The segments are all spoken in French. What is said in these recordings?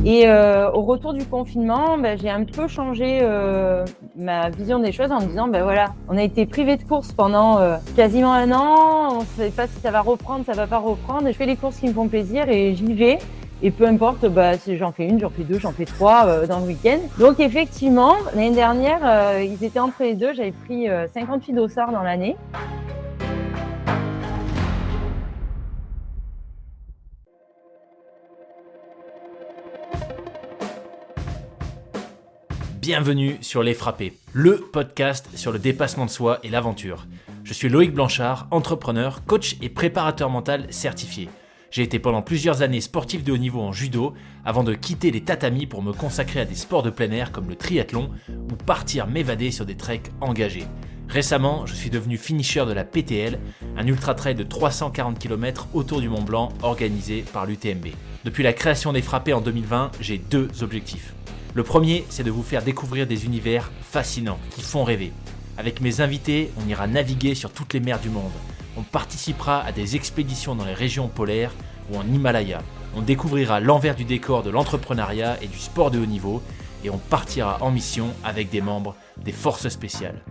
Et au retour du confinement, j'ai un peu changé ma vision des choses en me disant, voilà, on a été privés de courses pendant quasiment un an, on ne sait pas si ça va reprendre, ça va pas reprendre, et je fais les courses qui me font plaisir et j'y vais. Et peu importe, si j'en fais une, j'en fais deux, j'en fais trois dans le week-end. Donc effectivement, l'année dernière, ils étaient entre les deux, j'avais pris 58 dossards dans l'année. Bienvenue sur Les Frappés, le podcast sur le dépassement de soi et l'aventure. Je suis Loïc Blanchard, entrepreneur, coach et préparateur mental certifié. J'ai été pendant plusieurs années sportif de haut niveau en judo avant de quitter les tatamis pour me consacrer à des sports de plein air comme le triathlon ou partir m'évader sur des treks engagés. Récemment, je suis devenu finisher de la PTL, un ultra-trail de 340 km autour du Mont Blanc organisé par l'UTMB. Depuis la création des Frappés en 2020, j'ai deux objectifs. Le premier, c'est de vous faire découvrir des univers fascinants, qui font rêver. Avec mes invités, on ira naviguer sur toutes les mers du monde. On participera à des expéditions dans les régions polaires ou en Himalaya. On découvrira l'envers du décor de l'entrepreneuriat et du sport de haut niveau. Et on partira en mission avec des membres des forces spéciales.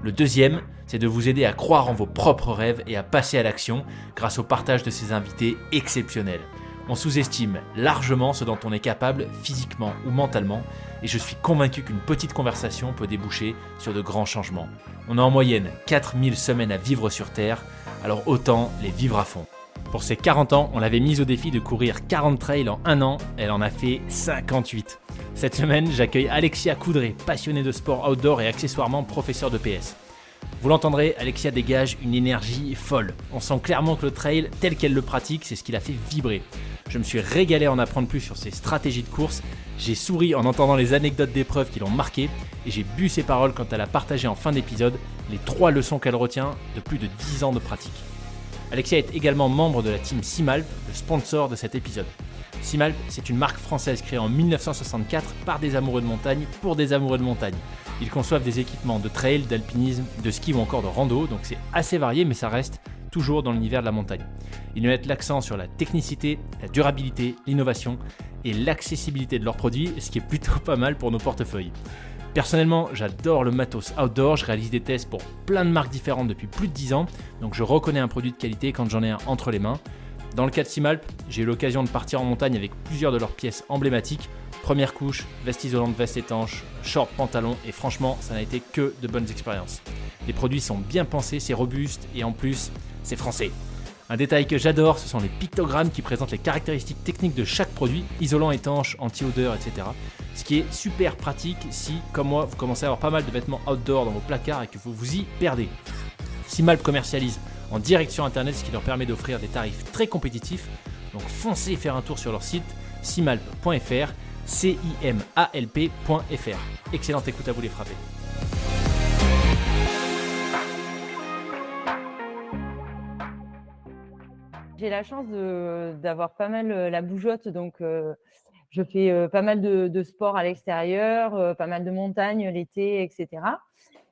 Le deuxième, c'est de vous aider à croire en vos propres rêves et à passer à l'action grâce au partage de ces invités exceptionnels. On sous-estime largement ce dont on est capable physiquement ou mentalement et je suis convaincu qu'une petite conversation peut déboucher sur de grands changements. On a en moyenne 4000 semaines à vivre sur Terre, alors autant les vivre à fond. Pour ses 40 ans, on l'avait mise au défi de courir 40 trails en un an, elle en a fait 58. Cette semaine, j'accueille Alexia Coudray, passionnée de sport outdoor et accessoirement professeure de PS. Vous l'entendrez, Alexia dégage une énergie folle. On sent clairement que le trail, tel qu'elle le pratique, c'est ce qui la fait vibrer. Je me suis régalé à en apprendre plus sur ses stratégies de course, j'ai souri en entendant les anecdotes d'épreuves qui l'ont marqué et j'ai bu ses paroles quand elle a partagé en fin d'épisode les 3 leçons qu'elle retient de plus de 10 ans de pratique. Alexia est également membre de la team Simalp, le sponsor de cet épisode. Simalp, c'est une marque française créée en 1964 par des amoureux de montagne pour des amoureux de montagne. Ils conçoivent des équipements de trail, d'alpinisme, de ski ou encore de rando, donc c'est assez varié mais ça reste toujours dans l'univers de la montagne. Ils mettent l'accent sur la technicité, la durabilité, l'innovation et l'accessibilité de leurs produits, ce qui est plutôt pas mal pour nos portefeuilles. Personnellement, j'adore le matos outdoor, je réalise des tests pour plein de marques différentes depuis plus de 10 ans, donc je reconnais un produit de qualité quand j'en ai un entre les mains. Dans le cas de Simalp, j'ai eu l'occasion de partir en montagne avec plusieurs de leurs pièces emblématiques. Première couche, veste isolante, veste étanche, short, pantalon et franchement, ça n'a été que de bonnes expériences. Les produits sont bien pensés, c'est robuste et en plus, c'est français. Un détail que j'adore, ce sont les pictogrammes qui présentent les caractéristiques techniques de chaque produit, isolant, étanche, anti-odeur, etc. Ce qui est super pratique si, comme moi, vous commencez à avoir pas mal de vêtements outdoor dans vos placards et que vous vous y perdez. Simalp commercialise en direct sur internet, ce qui leur permet d'offrir des tarifs très compétitifs. Donc foncez faire un tour sur leur site simalp.fr, cimalp.fr. Excellente écoute à vous les frappés. J'ai la chance d'avoir pas mal la bougeotte, donc je fais pas mal de sport à l'extérieur, pas mal de montagne l'été, etc.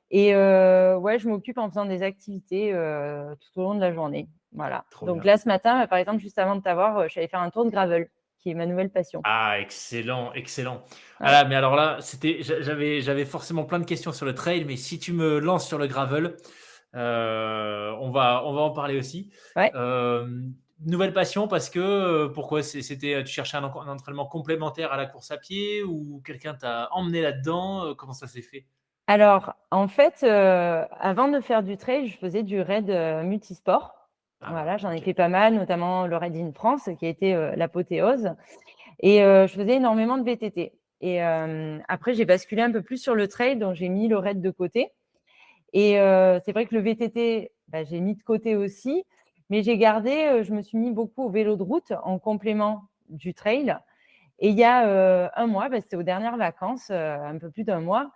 Et je m'occupe en faisant des activités tout au long de la journée. Voilà. Trop Donc bien. là, ce matin, par exemple, juste avant de t'avoir, je suis allée faire un tour de gravel, qui est ma nouvelle passion. Ah, excellent, excellent. Ouais. Ah, mais alors là, j'avais forcément plein de questions sur le trail, mais si tu me lances sur le gravel, on va en parler aussi. Ouais. Euh, Nouvelle passion parce que pourquoi c'était tu cherchais un entraînement complémentaire à la course à pied ou quelqu'un t'a emmené là-dedans, comment ça s'est fait? Alors, en fait, avant de faire du trail, je faisais du raid multisport. Voilà, j'en ai Ok. fait pas mal, notamment le Raid in France, qui a été l'apothéose. Et je faisais énormément de VTT. Et après, j'ai basculé un peu plus sur le trail, donc j'ai mis le raid de côté. Et c'est vrai que le VTT, j'ai mis de côté aussi, mais j'ai gardé, je me suis mis beaucoup au vélo de route en complément du trail. Et il y a un mois, c'était aux dernières vacances, un peu plus d'un mois,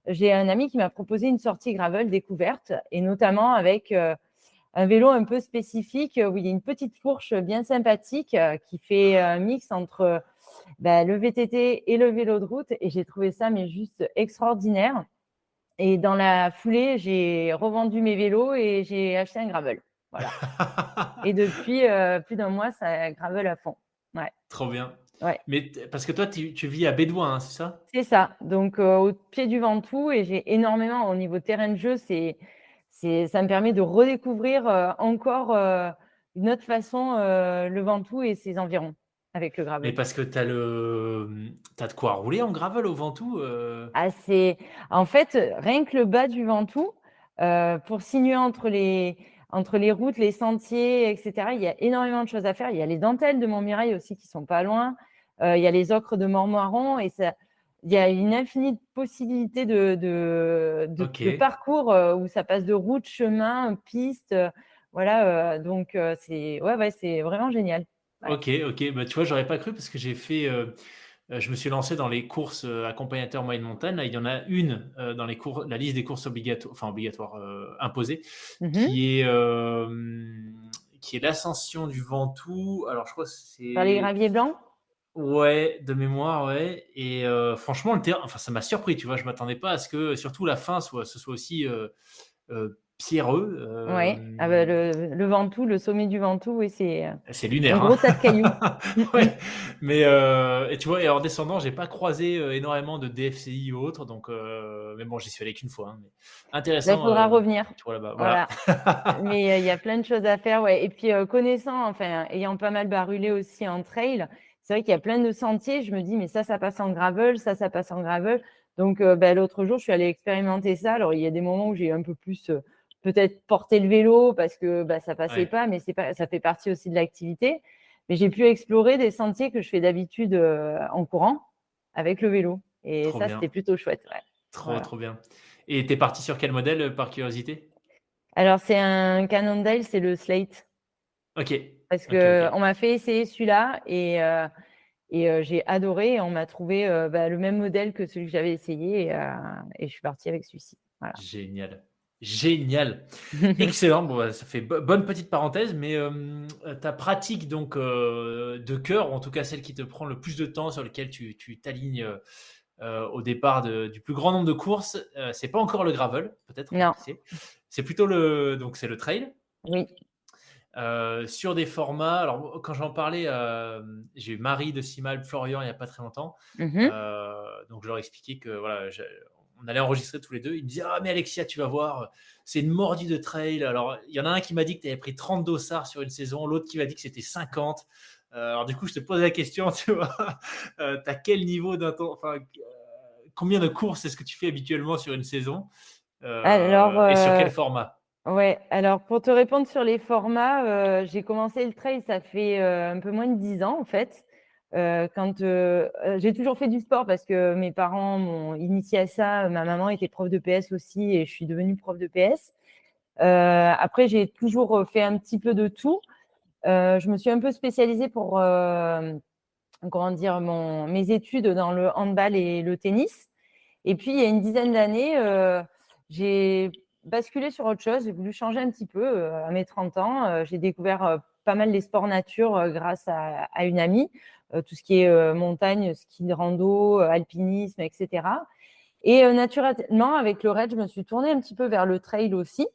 j'ai un ami qui m'a proposé une sortie gravel découverte, et notamment avec un vélo un peu spécifique où il y a une petite fourche bien sympathique qui fait un mix entre le VTT et le vélo de route. Et j'ai trouvé ça mais juste extraordinaire. Et dans la foulée, j'ai revendu mes vélos et j'ai acheté un gravel. Voilà. Et depuis plus d'un mois, ça gravel à fond. Ouais. Trop bien. Ouais, Mais parce que toi, tu vis à Bédouin, hein, c'est ça? c'est ça. Donc, au pied du Ventoux et j'ai énormément au niveau terrain de jeu, ça me permet de redécouvrir, encore, une autre façon, le Ventoux et ses environs avec le Mais gravel. parce que t'as de quoi rouler en gravel au Ventoux Ah, en fait, rien que le bas du Ventoux, pour sinuer entre les routes, les sentiers, et cetera, il y a énormément de choses à faire. Il y a les dentelles de Montmirail aussi qui sont pas loin. Il y a les ocres de Mormoiron et ça il y a une infinie de possibilités de Ok, parcours, où ça passe de route, chemin, piste, voilà, donc c'est ouais, ouais, c'est vraiment génial. Ouais. ok. Bah, tu vois, j'aurais pas cru parce que je me suis lancé dans les courses accompagnateur moyenne montagne. Là, il y en a une dans la liste des courses obligatoires imposées, Mmh. qui est l'ascension du Ventoux. Alors, je crois que Par les c'est graviers blancs? ouais, de mémoire, ouais. Et franchement, le terrain, enfin, ça m'a surpris. Tu vois, je m'attendais pas à ce que, surtout la fin, ce soit aussi pierreux. Ouais. Ah bah, le Ventoux, le sommet du Ventoux, oui, c'est, C'est un lunaire, gros tas de cailloux. hein. Mmh mh. Ouais, mais et tu vois, et en descendant, j'ai pas croisé énormément de DFCI ou autres, donc mais bon, j'y suis allé qu'une fois, hein, mais Là, il intéressant, faudra revenir. tu vois là-bas, voilà. Voilà. Mais il y a plein de choses à faire, ouais. Et puis, connaissant, enfin, ayant pas mal barulé aussi en trail, c'est vrai qu'il y a plein de sentiers. Je me dis: «Mais ça passe en gravel, ça passe en gravel». Donc, bah, l'autre jour, je suis allée expérimenter ça. Alors, il y a des moments où j'ai un peu plus, peut-être porté le vélo parce que, bah, ça passait Ouais, pas, mais c'est pas ça fait partie aussi de l'activité. Mais j'ai pu explorer des sentiers que je fais d'habitude, en courant avec le vélo et trop ça, bien, c'était plutôt chouette, ouais. trop, Voilà. trop bien. Et tu parti sur quel modèle, par curiosité? Alors, c'est un Cannondale, c'est le Slate. OK. Parce OK. qu'on m'a fait essayer celui-là et j'ai adoré et on m'a trouvé, bah, le même modèle que celui que j'avais essayé et je suis partie avec celui-ci. Voilà. Génial. Génial. Excellent. Bon, bah, ça fait bonne petite parenthèse, mais ta pratique donc de cœur, ou en tout cas celle qui te prend le plus de temps, sur lequel tu t'alignes au départ du plus grand nombre de courses, c'est pas encore le gravel, peut-être, Non, qui sait. C'est plutôt donc c'est le trail. oui. Sur des formats, alors quand j'en parlais, j'ai eu Marie de Simal, Florian, il y a pas très longtemps. Mmh. Donc je leur expliquais que voilà, on allait enregistrer tous les deux. Ils me disaient: «Ah mais Alexia, tu vas voir, c'est une mordue de trail». Alors il y en a un qui m'a dit que tu avais pris 30 dossards sur une saison, l'autre qui m'a dit que c'était 50. Alors du coup, je te pose la question, tu vois? Tu as quel niveau enfin, combien de courses est-ce que tu fais habituellement sur une saison? Alors, Et sur quel format? ouais, alors pour te répondre sur les formats, j'ai commencé le trail, ça fait, un peu moins de 10 ans en fait. J'ai toujours fait du sport parce que mes parents m'ont initiée à ça. Ma maman était prof de PS aussi et je suis devenue prof de PS. Après j'ai toujours, fait un petit peu de tout. Je me suis un peu spécialisée pour, comment dire? Mes études dans le handball et le tennis. Et puis, il y a une dizaine d'années, j'ai basculé sur autre chose. J'ai voulu changer un petit peu, à mes 30 ans. J'ai découvert, pas mal les sports nature, grâce à une amie, tout ce qui est, montagne, ski de rando, alpinisme et cetera. Et naturellement, avec le raid, je me suis tournée un petit peu vers le trail aussi.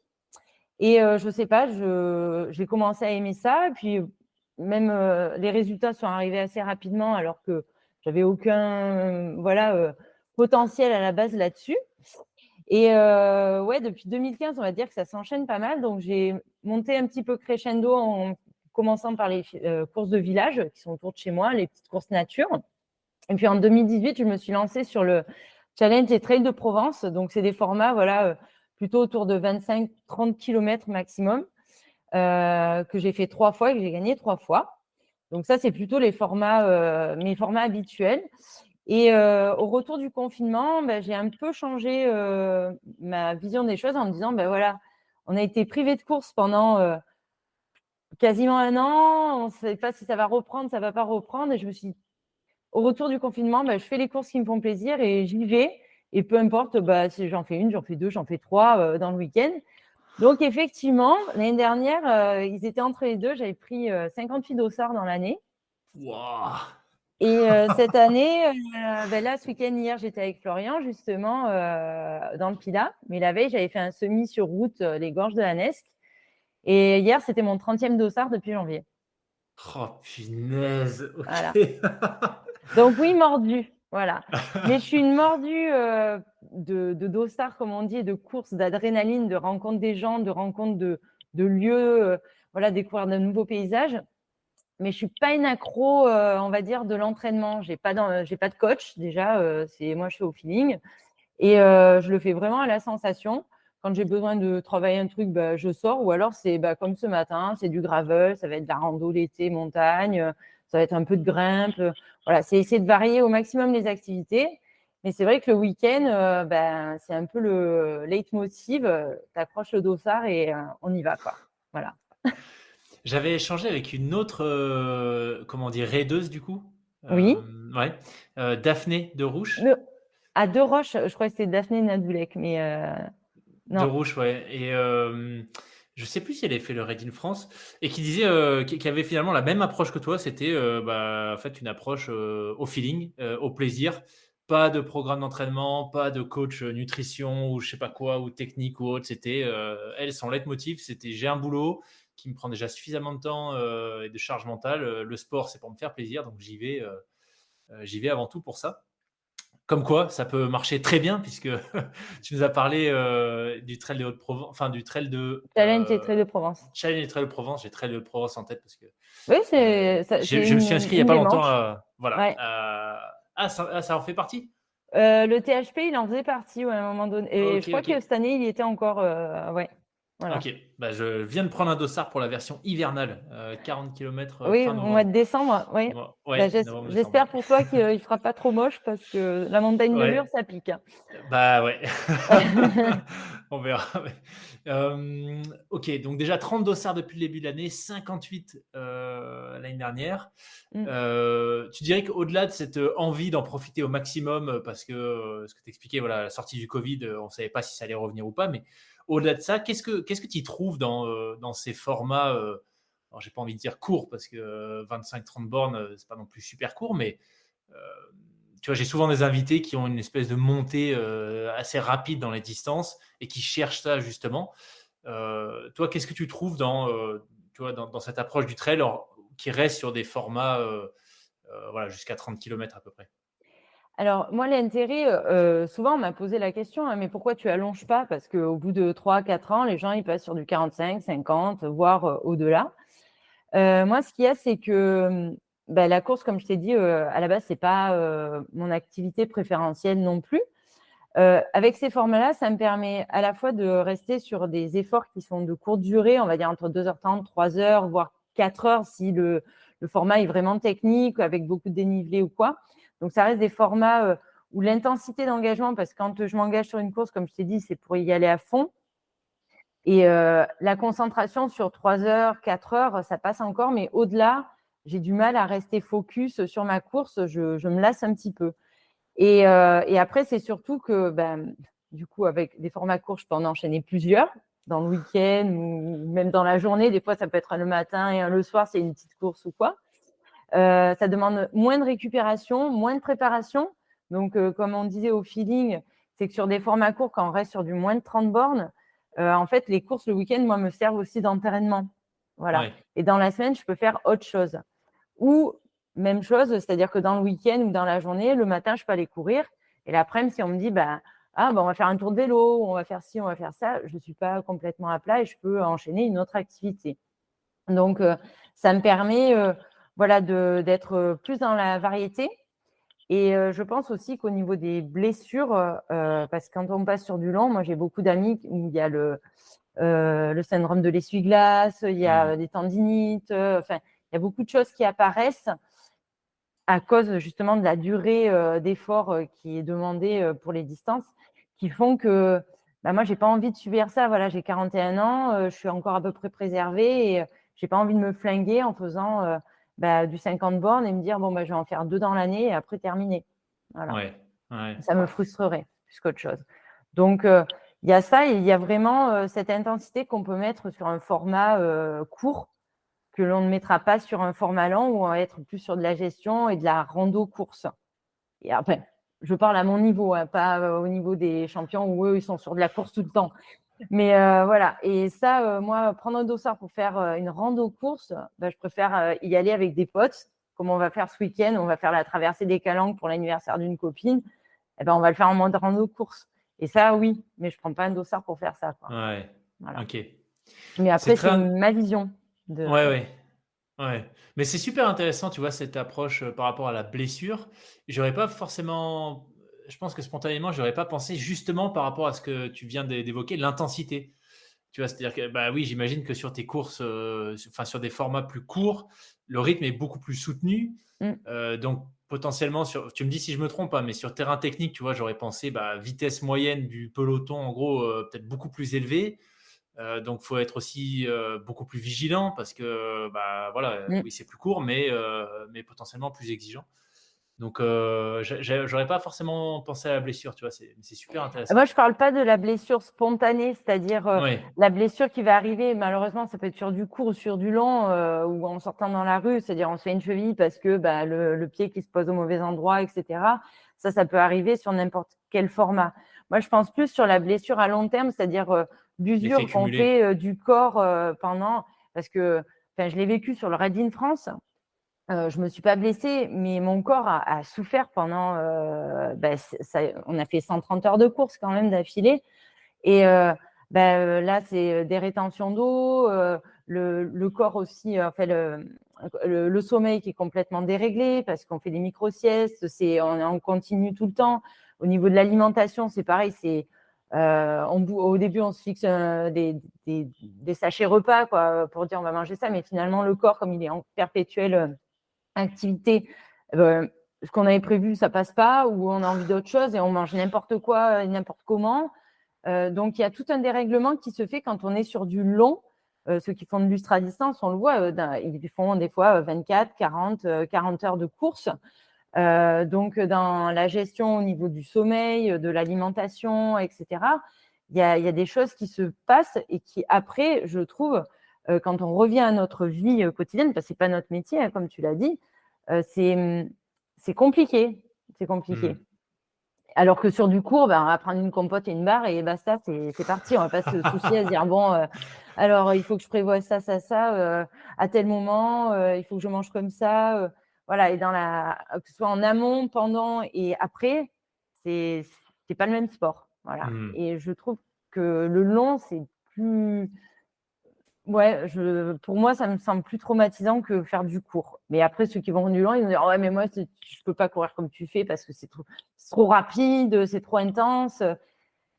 Et je sais pas, j'ai commencé à aimer ça et puis même, les résultats sont arrivés assez rapidement alors que j'avais aucun, voilà, potentiel à la base là-dessus. Et ouais, depuis 2015, on va dire que ça s'enchaîne pas mal. Donc j'ai monté un petit peu crescendo en commençant par les courses de village qui sont autour de chez moi, les petites courses nature. Et puis en 2018, je me suis lancée sur le challenge des Trails de Provence. Donc c'est des formats, voilà, plutôt autour de 25-30 kilomètres maximum, que j'ai fait 3 fois et que j'ai gagné 3 fois. Donc ça, c'est plutôt mes formats habituels. Et au retour du confinement, bah, j'ai un peu changé, ma vision des choses en me disant: «Bah, voilà, on a été privés de courses pendant, quasiment 1 an. On ne sait pas si ça va reprendre, ça va pas reprendre». Et je me suis dit: «Au retour du confinement, bah, je fais les courses qui me font plaisir et j'y vais et peu importe, bah, si j'en fais 1, j'en fais 2, j'en fais 3, dans le week-end». Donc effectivement, l'année dernière, ils étaient entre les 2. J'avais pris, 58 dossards dans l'année. Waouh! Et cette année, bah, là, ce week-end, hier, j'étais avec Florian justement, dans le Pilat. Mais la veille, j'avais fait un semi sur route, les gorges de la Nesque. Et hier, c'était mon 30e dossard depuis janvier. Oh punaise! Voilà. OK. Donc oui, mordue, voilà. Mais je suis une mordue de dossard, comme on dit, et de course, d'adrénaline, de rencontre des gens, de rencontre de lieux, voilà, découvrir de nouveaux paysages. Mais je suis pas une accro, on va dire, de l'entraînement. J'ai pas de coach déjà. Moi, je fais au feeling et je le fais vraiment à la sensation. Quand j'ai besoin de travailler un truc, bah, je sors. Ou alors c'est comme ce matin, c'est du gravel, ça va être de la rando l'été, montagne, ça va être un peu de grimpe. Voilà, c'est essayer de varier au maximum les activités. Mais c'est vrai que le week-end, c'est un peu le leitmotiv. Tu accroches le dossard et on y va, quoi. Voilà. J'avais échangé avec une autre, comment dire, raideuse du coup. Oui. Ouais. Daphné de Rouche. Le- À Deux Roches, je crois que c'était Daphné Nadoulek, mais De non. Rouge, ouais. Et je sais plus si elle avait fait le Raid in France et qui disait qui avait finalement la même approche que toi. C'était en fait une approche au feeling, au plaisir. Pas de programme d'entraînement, pas de coach nutrition ou je sais pas quoi ou technique ou autre. C'était elle son leitmotiv, c'était j'ai un boulot qui me prend déjà suffisamment de temps et de charge mentale. Le sport, c'est pour me faire plaisir, donc j'y vais avant tout pour ça. Comme quoi, ça peut marcher très bien puisque tu nous as parlé du trail de Haute-Provence, enfin du trail de Challenge et Trail de Provence. Challenge et Trail de Provence. J'ai Trail de Provence en tête parce que Oui, c'est je me suis inscrit il n'y a une pas des longtemps. manches. Voilà. Ouais. Ça en fait partie. Le THP, il en faisait partie ouais, à un moment donné. Et je Ok, crois ok. que cette année, il y était encore. Ouais. Voilà. Ok, bah, je viens de prendre un dossard pour la version hivernale, 40 km Oui, fin au mois de novembre. décembre. Oui. Ouais, novembre-décembre. J'espère pour toi qu'il ne fera pas trop moche parce que la montagne de Lure, Ouais, ça pique. bah ouais. On verra. Ouais. Ok, donc déjà 30 dossards depuis le début de l'année, 58 l'année dernière. Mm. Tu dirais qu'au-delà de cette envie d'en profiter au maximum, parce que ce que tu expliquais, voilà, la sortie du Covid, on ne savait pas si ça allait revenir ou pas, mais au-delà de ça, qu'est-ce que tu y trouves dans ces formats, alors j'ai pas envie de dire courts, parce que 25-30 bornes, c'est pas non plus super court, mais euh, tu vois, j'ai souvent des invités qui ont une espèce de montée assez rapide dans les distances et qui cherchent ça justement. Toi, qu'est-ce que tu trouves tu vois, dans cette approche du trail qui reste sur des formats voilà, jusqu'à 30 km à peu près? Alors, moi, l'intérêt, souvent, on m'a posé la question, hein, mais pourquoi tu allonges pas? Parce qu'au bout de 3, 4 ans, les gens, ils passent sur du 45, 50, voire au-delà. Moi, ce qu'il y a, c'est que la course, comme je t'ai dit, à la base, c'est pas mon activité préférentielle non plus. Avec ces formats-là, ça me permet à la fois de rester sur des efforts qui sont de courte durée, on va dire entre 2h30, 3 heures, voire 4 heures si le format est vraiment technique, avec beaucoup de dénivelé ou quoi. Donc, ça reste des formats où l'intensité d'engagement, parce que quand je m'engage sur une course, comme je t'ai dit, c'est pour y aller à fond. Et la concentration sur 3 heures, 4 heures, ça passe encore, mais au-delà, j'ai du mal à rester focus sur ma course, je me lasse un petit peu. Et après, c'est surtout que, du coup, avec des formats courts, je peux en enchaîner plusieurs dans le week-end ou même dans la journée. Des fois, ça peut être un le matin et un le soir, c'est une petite course ou quoi. Ça demande moins de récupération, moins de préparation. Donc, comme on disait au feeling, c'est que sur des formats courts, quand on reste sur du moins de 30 bornes, en fait, les courses le week-end, moi, me servent aussi d'entraînement. Voilà. Ouais, Et dans la semaine, je peux faire autre chose. Ou même chose, c'est-à-dire que dans le week-end ou dans la journée, le matin, je peux aller courir. Et l'après-midi, si on me dit, on va faire un tour de vélo, on va faire ci, on va faire ça, je ne suis pas complètement à plat et je peux enchaîner une autre activité. Donc, ça me permet voilà, d'être plus dans la variété. Et je pense aussi qu'au niveau des blessures, parce que quand on passe sur du long, moi j'ai beaucoup d'amis où il y a le syndrome de l'essuie-glace, il y a des tendinites, enfin, il y a beaucoup de choses qui apparaissent à cause justement de la durée d'effort qui est demandée pour les distances, qui font que moi, j'ai pas envie de subir ça. Voilà, j'ai 41 ans, je suis encore à peu près préservée et j'ai pas envie de me flinguer en faisant du 50 bornes et me dire bon, je vais en faire 2 dans l'année et après terminer. Voilà. ouais, ouais. Ça me frustrerait plus qu'autre chose. Donc, il y a ça et il y a vraiment cette intensité qu'on peut mettre sur un format court que l'on ne mettra pas sur un format lent où on va être plus sur de la gestion et de la rando-course. Et après, je parle à mon niveau, hein, pas au niveau des champions où eux, ils sont sur de la course tout le temps. Mais voilà. Et ça, moi, prendre un dossard pour faire une rando-course, je préfère y aller avec des potes comme on va faire ce week-end, on va faire la traversée des Calanques pour l'anniversaire d'une copine, eh ben, on va le faire en mode rando course. Et ça, oui, mais je ne prends pas un dossard pour faire ça, quoi. Ouais, Voilà. ok. Mais C'est après, très... c'est ma vision de… Ouais, ouais. Ouais, mais c'est super intéressant, tu vois, cette approche, par rapport à la blessure. J'aurais pas forcément je pense que spontanément, j'aurais pas pensé justement par rapport à ce que tu viens d'évoquer, l'intensité. Tu vois? C'est-à-dire que, bah, oui, j'imagine que sur tes courses, enfin sur des formats plus courts, le rythme est beaucoup plus soutenu. Mm. Donc potentiellement sur tu me dis si je me trompe, hein, mais sur terrain technique, tu vois, j'aurais pensé, bah, vitesse moyenne du peloton, en gros, peut-être beaucoup plus élevée. Donc, il faut être aussi beaucoup plus vigilant parce que, bah, voilà, Mm. oui, c'est plus court, mais potentiellement plus exigeant. Donc, j'aurais pas forcément pensé à la blessure, tu vois, c'est super Moi, intéressant. je ne parle pas de la blessure spontanée, c'est-à-dire Ouais, la blessure qui va arriver, malheureusement, ça peut être sur du court ou sur du long, ou en sortant dans la rue, c'est-à-dire on se fait une cheville parce que bah, le pied qui se pose au mauvais endroit, etc. Ça peut arriver sur n'importe quel format. Moi, je pense plus sur la blessure à long terme, c'est-à-dire l'effet l'usure qu'on cumulé. fait du corps pendant… Parce que je l'ai vécu sur le Raid in France. Je ne me suis pas blessée, mais mon corps a souffert pendant… on a fait 130 heures de course quand même d'affilée. Et là, c'est des rétentions d'eau, le corps aussi, le sommeil qui est complètement déréglé parce qu'on fait des micro-siestes, on continue tout le temps. Au niveau de l'alimentation, c'est pareil, au début, on se fixe des sachets repas quoi, pour dire on va manger ça, mais finalement, le corps, comme il est en perpétuelle activité, ce qu'on avait prévu, ça passe pas, ou on a envie d'autre chose et on mange n'importe quoi, n'importe comment. Donc, il y a tout un dérèglement qui se fait quand on est sur du long. Ceux qui font de l'ultra-distance, on le voit, ils font des fois 24, 40, 40 heures de course. Donc, dans la gestion au niveau du sommeil, de l'alimentation, etc., il y a des choses qui se passent et qui, après, je trouve, quand on revient à notre vie quotidienne, parce que ce n'est pas notre métier, hein, comme tu l'as dit, c'est compliqué. C'est compliqué. Mmh. Alors que sur du court, on va prendre une compote et une barre et basta, c'est parti. On ne va pas se soucier à se dire, bon, alors il faut que je prévoie ça, à tel moment, il faut que je mange comme ça. Voilà, et que ce soit en amont, pendant et après, c'est pas le même sport. Voilà. Mmh. Et je trouve que le long, c'est plus… Ouais, pour moi, ça me semble plus traumatisant que faire du court. Mais après, ceux qui vont du long, ils vont dire, ouais, mais moi, je peux pas courir comme tu fais parce que c'est trop rapide, c'est trop intense. Je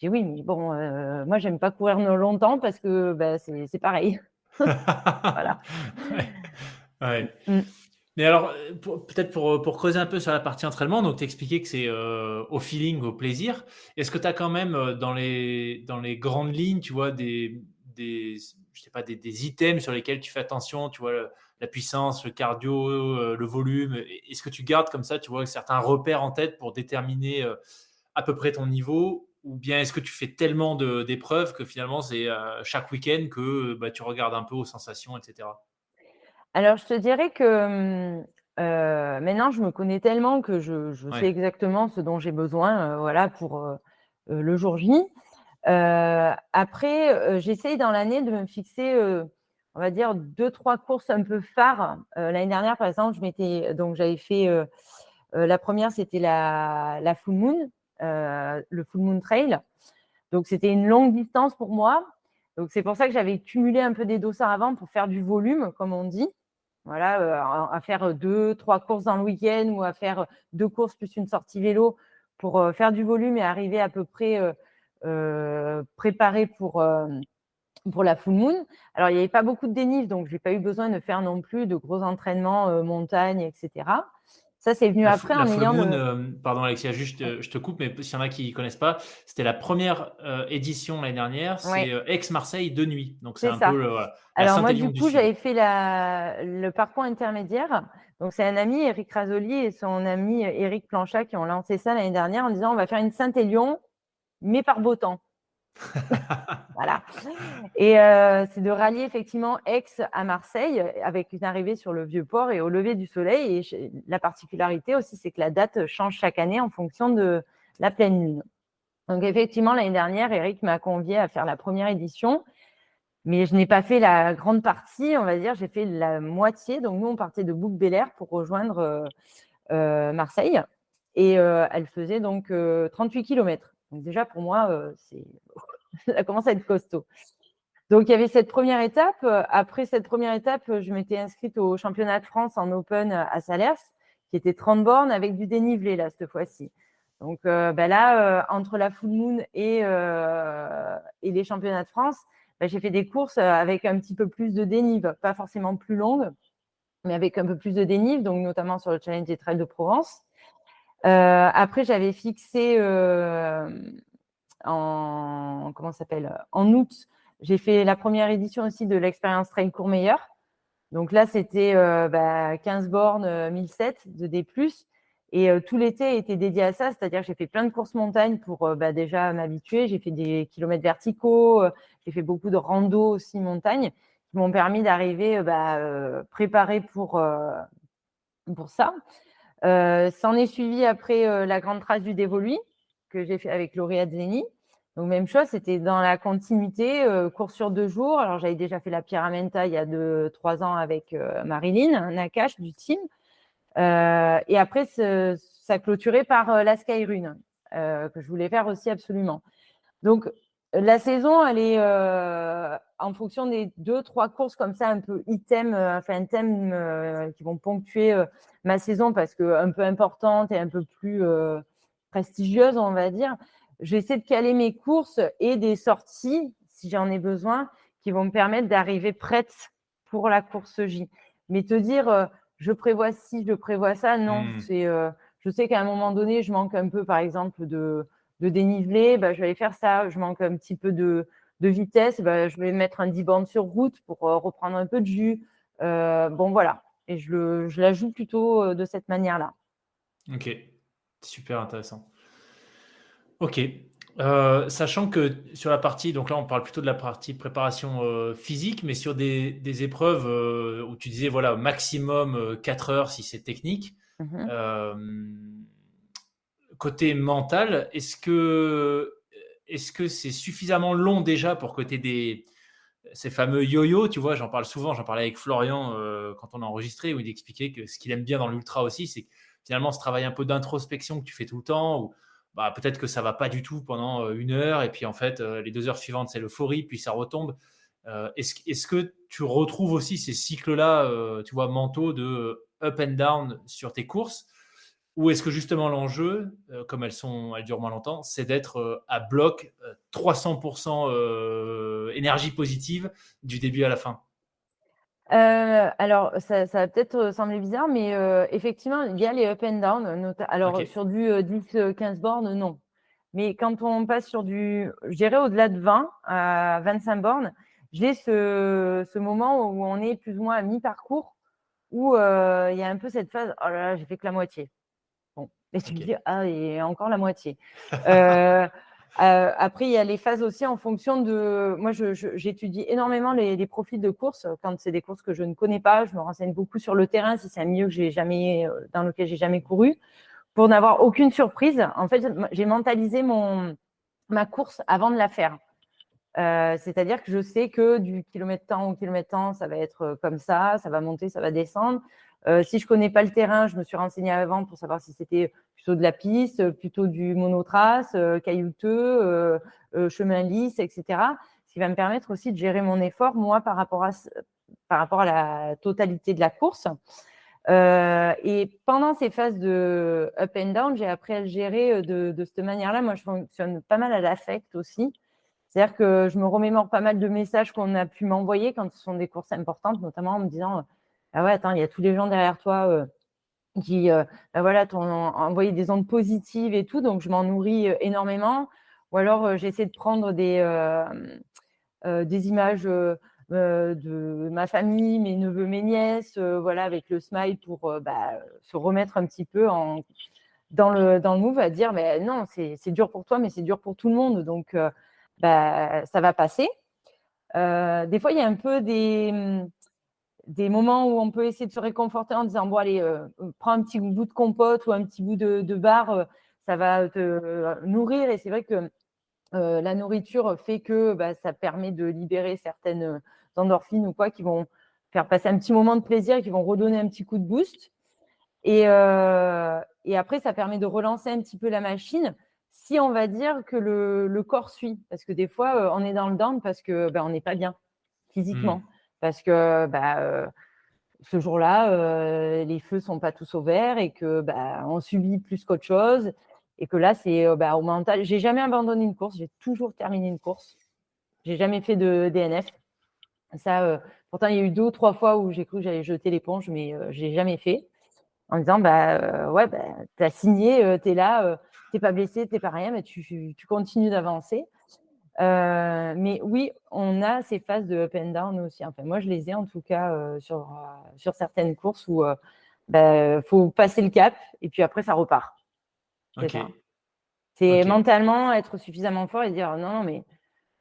dis oui, mais bon, moi, j'aime pas courir longtemps parce que bah, c'est pareil. Voilà. Ouais. Ouais. Mm. Mais alors, peut-être pour creuser un peu sur la partie entraînement, donc tu expliquais que c'est au feeling, au plaisir. Est-ce que tu as quand même dans les grandes lignes, tu vois, je sais pas, des items sur lesquels tu fais attention, tu vois, la puissance, le cardio, le volume. Est-ce que tu gardes comme ça, tu vois, certains repères en tête pour déterminer à peu près ton niveau? Ou bien est-ce que tu fais tellement d'épreuves que finalement c'est chaque week-end que bah, tu regardes un peu aux sensations, etc. Alors, je te dirais que maintenant, je me connais tellement que je sais Ouais. exactement ce dont j'ai besoin voilà, pour le jour J. Après, j'essaye dans l'année de me fixer, on va dire, 2-3 courses un peu phares. L'année dernière, par exemple, j'avais fait la première, c'était la Full Moon, le Full Moon Trail. Donc, c'était une longue distance pour moi. Donc, c'est pour ça que j'avais cumulé un peu des dossards avant pour faire du volume, comme on dit. Voilà, à faire 2-3 courses dans le week-end ou à faire 2 courses plus une sortie vélo pour faire du volume et arriver à peu près préparé pour la full moon. Alors, il n'y avait pas beaucoup de dénive, donc je n'ai pas eu besoin de faire non plus de gros entraînements montagne, etc. Ça, c'est venu après La en Full ayant Moon, le… pardon Alexia, juste je te coupe, mais s'il y en a qui ne connaissent pas, c'était la première édition l'année dernière, c'est Ouais, Aix-Marseille de nuit. Donc c'est c'est un peu ça. voilà, la Alors, moi, Saint-Élion du du coup, Sud. j'avais fait le parcours intermédiaire. Donc, c'est un ami, Eric Rasoli, et son ami Eric Planchat qui ont lancé ça l'année dernière en disant on va faire une Saint-Élion, mais par beau temps. Voilà. Et c'est de rallier effectivement Aix à Marseille avec une arrivée sur le Vieux-Port et au lever du soleil. Et la particularité aussi, c'est que la date change chaque année en fonction de la pleine lune. Donc effectivement, l'année dernière, Eric m'a convié à faire la première édition. Mais je n'ai pas fait la grande partie, on va dire, j'ai fait la moitié. Donc, nous, on partait de Bouc-Bélier pour rejoindre Marseille. Et elle faisait donc 38 km. Donc, déjà, pour moi, ça commence à être costaud. Donc, il y avait cette première étape. Après cette première étape, je m'étais inscrite au championnat de France en Open à Salers, qui était 30 bornes avec du dénivelé, là, cette fois-ci. Donc, là, entre la Full Moon et les championnats de France, j'ai fait des courses avec un petit peu plus de dénive, pas forcément plus longues, mais avec un peu plus de dénive, donc notamment sur le Challenge des Trails de Provence. Après, j'avais fixé en août, j'ai fait la première édition aussi de l'expérience Trail Courmayeur. Donc là, c'était 15 bornes 1007 de D+. Et tout l'été était dédié à ça, c'est-à-dire que j'ai fait plein de courses montagne pour déjà m'habituer. J'ai fait des kilomètres verticaux, j'ai fait beaucoup de rando aussi montagne qui m'ont permis d'arriver préparée pour ça. S'en est suivi après la grande trace du Dévoluy que j'ai fait avec Lauréat Zeni. Donc, même chose, c'était dans la continuité, course sur 2 jours. Alors, j'avais déjà fait la Pyramenta il y a 3 ans avec Marilyn Nakache du team. Et après, ça clôturait par la Skyrun, que je voulais faire aussi absolument. Donc, la saison, elle est en fonction des 2-3 courses comme ça, un peu thèmes qui vont ponctuer ma saison parce que un peu importante et un peu plus prestigieuse, on va dire. J'essaie de caler mes courses et des sorties, si j'en ai besoin, qui vont me permettre d'arriver prête pour la course J. Mais te dire, je prévois ci, je prévois ça, non. Je sais qu'à un moment donné, je manque un peu, par exemple, de dénivelé, je vais aller faire ça. Je manque un petit peu de vitesse, je vais mettre un 10 bornes sur route pour reprendre un peu de jus. Voilà. Et je la joue plutôt de cette manière-là. Ok, super intéressant. Ok. Sachant que sur la partie, donc là on parle plutôt de la partie préparation physique, mais sur des épreuves où tu disais voilà maximum 4 heures si c'est technique. Mhm. Côté mental, est-ce que c'est suffisamment long déjà pour que tu aies ces fameux yo-yo, tu vois, j'en parle souvent, j'en parlais avec Florian quand on a enregistré, où il expliquait que ce qu'il aime bien dans l'ultra aussi, c'est que finalement ce travail un peu d'introspection que tu fais tout le temps, où peut-être que ça va pas du tout pendant 1 heure, et puis en fait les 2 heures suivantes c'est l'euphorie, puis ça retombe. Est-ce que tu retrouves aussi ces cycles-là, tu vois, mentaux de up and down sur tes courses? Ou est-ce que justement l'enjeu, comme elles durent moins longtemps, c'est d'être à bloc 300% énergie positive du début à la fin? Alors, ça va peut-être sembler bizarre, mais effectivement, il y a les up and down. Alors, Ok. sur du 10-15 bornes, non. Mais quand on passe sur je dirais au-delà de 20 à 25 bornes, j'ai ce moment où on est plus ou moins à mi-parcours, où il y a un peu cette phase, oh là là, j'ai fait que la moitié. Bon, et tu me Ok. dis, ah, et encore la moitié. Après, il y a les phases aussi en fonction de. Moi, j'étudie énormément les profils de courses. Quand c'est des courses que je ne connais pas, je me renseigne beaucoup sur le terrain si c'est un milieu dans lequel j'ai jamais couru, pour n'avoir aucune surprise. En fait, j'ai mentalisé ma course avant de la faire. C'est-à-dire que je sais que du kilomètre temps au kilomètre temps, ça va être comme ça va monter, ça va descendre. Si je connais pas le terrain, je me suis renseignée avant pour savoir si c'était plutôt de la piste, plutôt du monotrace, caillouteux, chemin lisse, etc. Ce qui va me permettre aussi de gérer mon effort, moi, par rapport à la totalité de la course. Et pendant ces phases de up and down, j'ai appris à le gérer de cette manière-là. Moi, je fonctionne pas mal à l'affect aussi. C'est-à-dire que je me remémore pas mal de messages qu'on a pu m'envoyer quand ce sont des courses importantes, notamment en me disant ah ouais, attends, il y a tous les gens derrière toi qui voilà, t'ont envoyé des ondes positives et tout, donc je m'en nourris énormément. Ou alors j'essaie de prendre des images de ma famille, mes neveux, mes nièces, voilà, avec le smile pour se remettre un petit peu dans le move, à dire mais non, c'est dur pour toi, mais c'est dur pour tout le monde, donc ça va passer. Des fois, il y a un peu des moments où on peut essayer de se réconforter en disant bon allez, prends un petit bout de compote ou un petit bout de bar, ça va te nourrir. Et c'est vrai que La nourriture fait que ça permet de libérer certaines endorphines ou quoi qui vont faire passer un petit moment de plaisir et qui vont redonner un petit coup de boost. Et après, ça permet de relancer un petit peu la machine si on va dire que le corps suit. Parce que des fois, on est dans le down parce que on n'est pas bien physiquement. Parce que ce jour-là, les feux sont pas tous au vert et que on subit plus qu'autre chose. Et que là, c'est au mental. J'ai jamais abandonné une course, j'ai toujours terminé une course. J'ai jamais fait de DNF. Ça, pourtant, il y a eu 2 ou 3 fois où j'ai cru que j'allais jeter l'éponge, mais je l'ai jamais fait. En disant, ouais, tu as signé, tu es là, tu n'es pas blessé, tu n'es pas rien, mais tu continues d'avancer. Mais oui, on a ces phases de up and down aussi. Enfin, moi, je les ai en tout cas sur certaines courses où faut passer le cap et puis après, ça repart. C'est ça. C'est mentalement être suffisamment fort et dire non, mais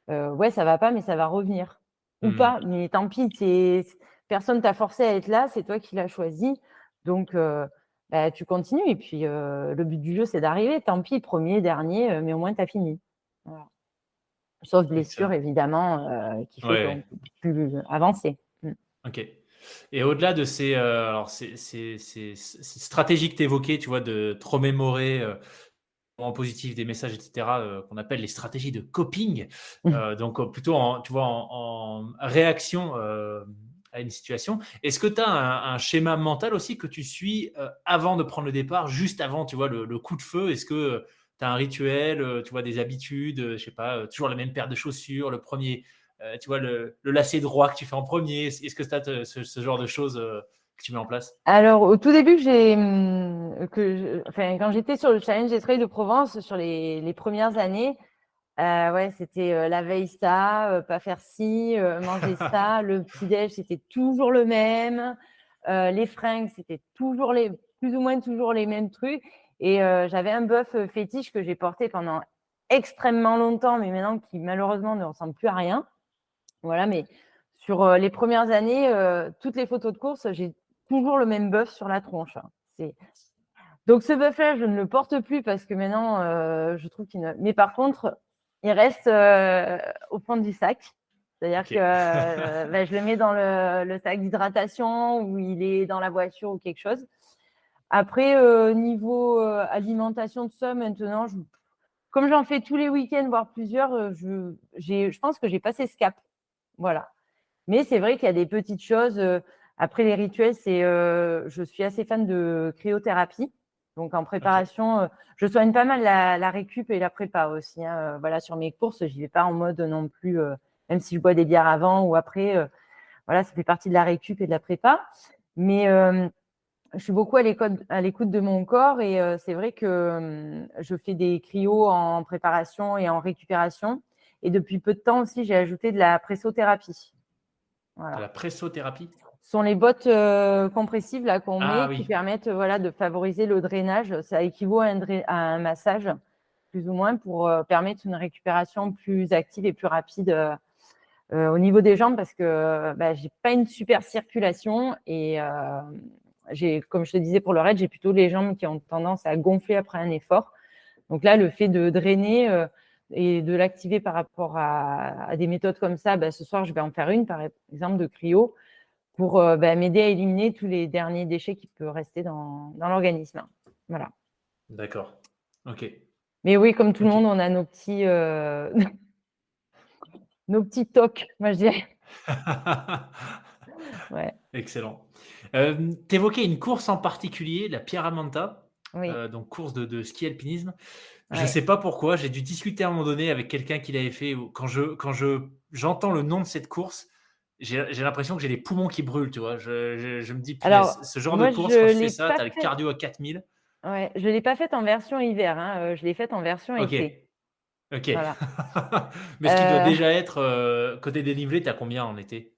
ouais, ça va pas, mais ça va revenir. Ou pas, mais tant pis, personne t'a forcé à être là, c'est toi qui l'as choisi. Donc, tu continues. Et puis, le but du jeu, c'est d'arriver. Tant pis, premier, dernier, mais au moins, tu as fini. Voilà. Sauf blessure, évidemment, qui fait qu'on peut plus avancer. Ok. Et au-delà de ces stratégies que tu évoquais, tu vois, de te remémorer en positif des messages, etc., qu'on appelle les stratégies de coping, donc plutôt en réaction à une situation. Est-ce que tu as un schéma mental aussi que tu suis avant de prendre le départ, juste avant, tu vois, le coup de feu? Est-ce que tu as un rituel, tu vois, des habitudes, je sais pas, toujours la même paire de chaussures, le premier, tu vois, le lacet droit que tu fais en premier? Est-ce que tu as ce genre de choses que tu mets en place? Alors, au tout début, quand j'étais sur le Challenge des Trails de Provence, sur les premières années, ouais, c'était la veille ça, pas faire ci, manger ça. Le petit-déj, c'était toujours le même. Les fringues, c'était toujours plus ou moins toujours les mêmes trucs. Et j'avais un buff fétiche que j'ai porté pendant extrêmement longtemps, mais maintenant qui malheureusement ne ressemble plus à rien. Voilà, mais sur les premières années, toutes les photos de course, j'ai toujours le même buff sur la tronche. Donc ce buff-là, je ne le porte plus parce que maintenant, je trouve qu'il ne. Mais par contre, il reste au fond du sac. C'est-à-dire que je le mets dans le sac d'hydratation ou il est dans la voiture ou quelque chose. Après, niveau alimentation, tout ça, maintenant, comme j'en fais tous les week-ends, voire plusieurs, je pense que j'ai passé ce cap. Voilà. Mais c'est vrai qu'il y a des petites choses. Après, les rituels, je suis assez fan de cryothérapie. Donc, en préparation, je soigne pas mal la récup et la prépa aussi. Hein. Voilà, sur mes courses, j'y vais pas en mode non plus, même si je bois des bières avant ou après. Voilà, ça fait partie de la récup et de la prépa. Mais je suis beaucoup à l'écoute de mon corps et c'est vrai que je fais des cryos en préparation et en récupération. Et depuis peu de temps aussi, j'ai ajouté de la pressothérapie. Voilà. De la pressothérapie? Ce sont les bottes compressives là, qu'on met qui oui. permettent de favoriser le drainage. Ça équivaut à un massage, plus ou moins, pour permettre une récupération plus active et plus rapide au niveau des jambes parce que je n'ai pas une super circulation et comme je te disais pour le raid, j'ai plutôt les jambes qui ont tendance à gonfler après un effort. Donc là, le fait de drainer et de l'activer par rapport à des méthodes comme ça, ce soir, je vais en faire une, par exemple, de cryo pour m'aider à éliminer tous les derniers déchets qui peuvent rester dans l'organisme. Voilà. D'accord. Ok. Mais oui, comme tout le monde, on a nos petits tocs, moi je dirais. Ouais. Excellent. Tu évoquais une course en particulier, la Pierramanta, Oui. donc course de ski alpinisme. Je ne Ouais. sais pas pourquoi, j'ai dû discuter à un moment donné avec quelqu'un qui l'avait fait. Quand j'entends le nom de cette course, j'ai l'impression que j'ai les poumons qui brûlent, tu vois. Je me dis, punaise, Alors, ce genre de moi, course, quand je tu fais l'ai ça, pas tu as le fait. cardio à 4000. Ouais, je l'ai pas faite en version hiver, hein. Je l'ai faite en version Ok. été. Ok. Voilà. Mais ce qui doit déjà être, côté dénivelé, tu as combien en été?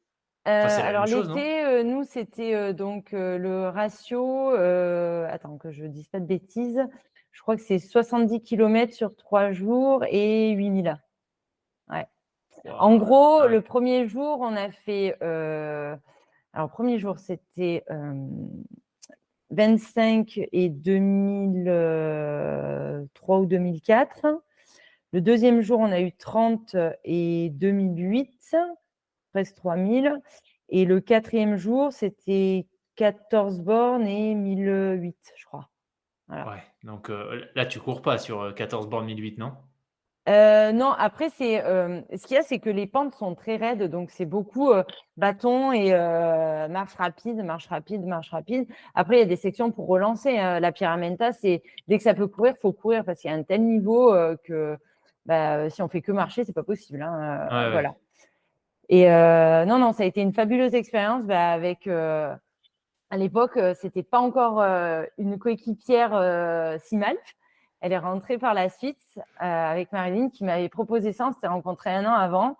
Enfin, c'est la Alors même chose, non? l'été, nous, c'était donc le ratio, attends que je dise pas de bêtises, je crois que c'est 70 km sur 3 jours et 8000. Ouais. En Waouh, gros, ah ouais. le premier jour, on a fait, alors premier jour, c'était 25 et 2003 ou 2004. Le deuxième jour, on a eu 30 et 2008, presque 3000. Et le quatrième jour, c'était 14 bornes et 1008, je crois. Voilà. Ouais, donc là, tu cours pas sur 14 bornes 1008, non? Non, après, ce qu'il y a, c'est que les pentes sont très raides, donc c'est beaucoup bâton et marche rapide, marche rapide, marche rapide. Après, il y a des sections pour relancer. La Pyramenta, c'est dès que ça peut courir, il faut courir parce qu'il y a un tel niveau que si on fait que marcher, c'est pas possible, hein, Ouais, ouais. voilà. Et non, ça a été une fabuleuse expérience avec. À l'époque, c'était pas encore une coéquipière si mal. Elle est rentrée par la suite avec Marilyn qui m'avait proposé ça. On s'était rencontrés 1 an avant.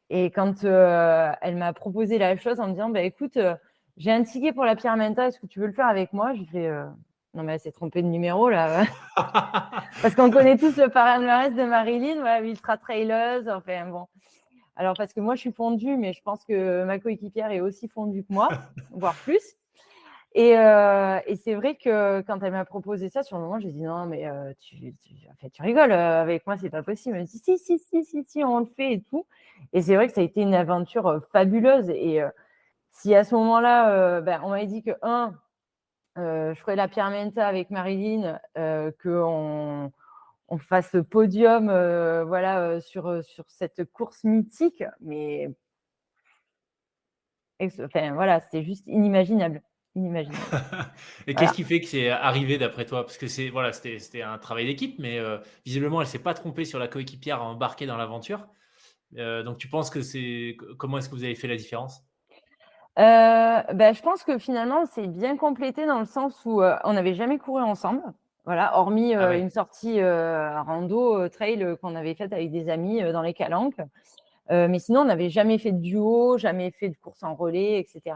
Et quand elle m'a proposé la chose en me disant, écoute, j'ai un ticket pour la Pyramenta, est-ce que tu veux le faire avec moi? Je fais, non, mais elle s'est trompée de numéro là. Parce qu'on connaît tous le palmarès de Marilyn, voilà, ultra traileuse. Enfin, bon. Alors, parce que moi, je suis fondue, mais je pense que ma coéquipière est aussi fondue que moi, voire plus. Et c'est vrai que quand elle m'a proposé ça, sur le moment, j'ai dit non, mais tu rigoles, avec moi, c'est pas possible. Elle m'a dit si, on le fait et tout. Et c'est vrai que ça a été une aventure fabuleuse. Et si à ce moment-là, on m'avait dit que, je ferais la Pyramenta avec Marilyn, qu'on fasse podium sur cette course mythique, mais enfin, voilà, c'était juste inimaginable. Et Voilà. qu'est-ce qui fait que c'est arrivé d'après toi? Parce que c'était un travail d'équipe, mais visiblement, elle s'est pas trompée sur la coéquipière à embarquer dans l'aventure. Donc, tu penses que comment est-ce que vous avez fait la différence? Je pense que finalement, c'est bien complété dans le sens où on n'avait jamais couru ensemble. Voilà, hormis Ah ouais. une sortie rando, trail qu'on avait faite avec des amis dans les Calanques. Mais sinon, on n'avait jamais fait de duo, jamais fait de course en relais, etc.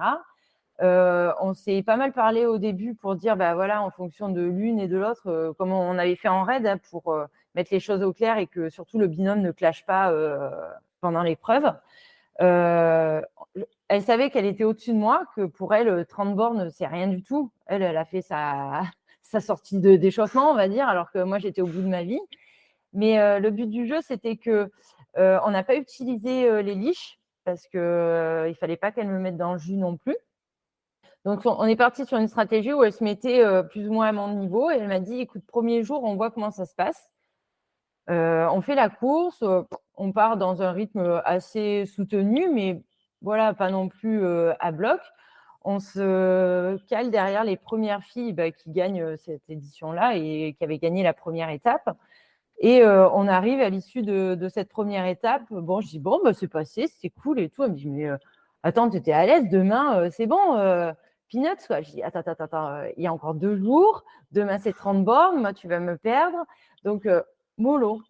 On s'est pas mal parlé au début pour dire, voilà, en fonction de l'une et de l'autre, comment on avait fait en raid pour mettre les choses au clair et que surtout le binôme ne clash pas pendant l'épreuve. Elle savait qu'elle était au-dessus de moi, que pour elle, 30 bornes, c'est rien du tout. Elle a fait sa sortie d'échauffement, on va dire, alors que moi, j'étais au bout de ma vie. Mais le but du jeu, c'était que on n'a pas utilisé les leashs parce qu'il ne fallait pas qu'elle me mette dans le jus non plus. Donc, on est parti sur une stratégie où elle se mettait plus ou moins à mon niveau et elle m'a dit, écoute, premier jour, on voit comment ça se passe. On fait la course, on part dans un rythme assez soutenu, mais voilà, pas non plus à bloc. On se cale derrière les premières filles qui gagnent cette édition-là et qui avaient gagné la première étape. Et on arrive à l'issue de cette première étape. Bon, je dis, c'est passé, c'est cool et tout. Elle me dit, mais attends, tu étais à l'aise, demain, c'est bon, peanuts, quoi. Je dis, attends, il y a encore 2 jours. Demain, c'est 30 bornes, moi, tu vas me perdre. Donc, mollo.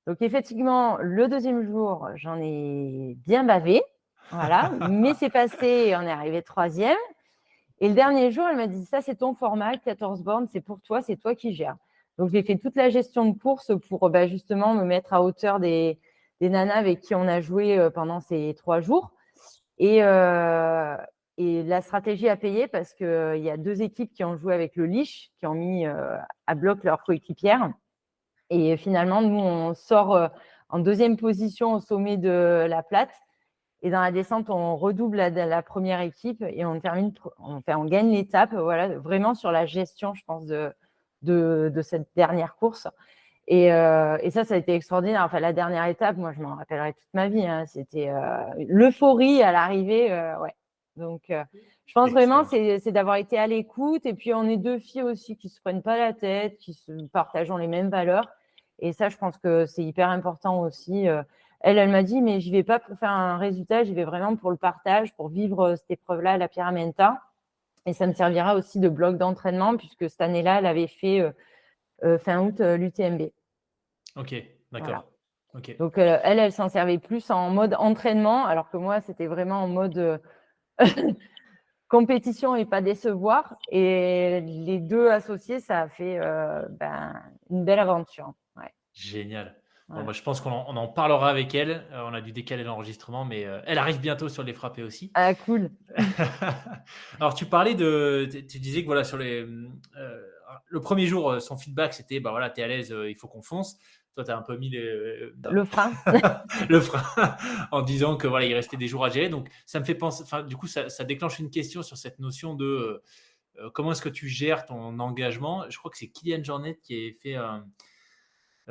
Donc, effectivement, le deuxième jour, j'en ai bien bavé. Voilà, mais c'est passé, on est arrivé 3e. Et le dernier jour, elle m'a dit, ça, c'est ton format, 14 bornes, c'est pour toi, c'est toi qui gères. Donc, j'ai fait toute la gestion de course pour justement me mettre à hauteur des nanas avec qui on a joué pendant ces 3 jours. Et la stratégie a payé parce qu'il y a 2 équipes qui ont joué avec le leash, qui ont mis à bloc leur coéquipière. Et finalement, nous, on sort en 2e position au sommet de la plate. Et dans la descente, on redouble la première équipe et on gagne l'étape, voilà, vraiment sur la gestion, je pense, de cette dernière course. Et ça a été extraordinaire. Enfin, la dernière étape, moi, je m'en rappellerai toute ma vie, hein. C'était l'euphorie à l'arrivée, ouais. Donc, je pense vraiment c'est d'avoir été à l'écoute. Et puis, on est 2 filles aussi qui se prennent pas la tête, qui se partageons les mêmes valeurs. Et ça, je pense que c'est hyper important aussi. Elle m'a dit, mais j'y vais pas pour faire un résultat, j'y vais vraiment pour le partage, pour vivre cette épreuve-là, la Pyramenta. Et ça me servira aussi de bloc d'entraînement, puisque cette année-là, elle avait fait fin août l'UTMB. Ok, d'accord. Voilà. Okay. Donc, elle s'en servait plus en mode entraînement, alors que moi, c'était vraiment en mode compétition et pas décevoir. Et les 2 associés, ça a fait une belle aventure. Ouais. Génial. Voilà. Bon, je pense qu'on en parlera avec elle. On a dû décaler l'enregistrement, mais elle arrive bientôt sur les frappés aussi. Ah, cool. Alors, tu parlais tu disais que voilà, le premier jour, son feedback, c'était bah voilà, t'es à l'aise, il faut qu'on fonce. Toi, tu as un peu mis Le frein. le frein en disant que voilà, il restait des jours à gérer. Donc, ça me fait penser, enfin, du coup, ça déclenche une question sur cette notion de comment est-ce que tu gères ton engagement. Je crois que c'est Kylian Jornet qui a fait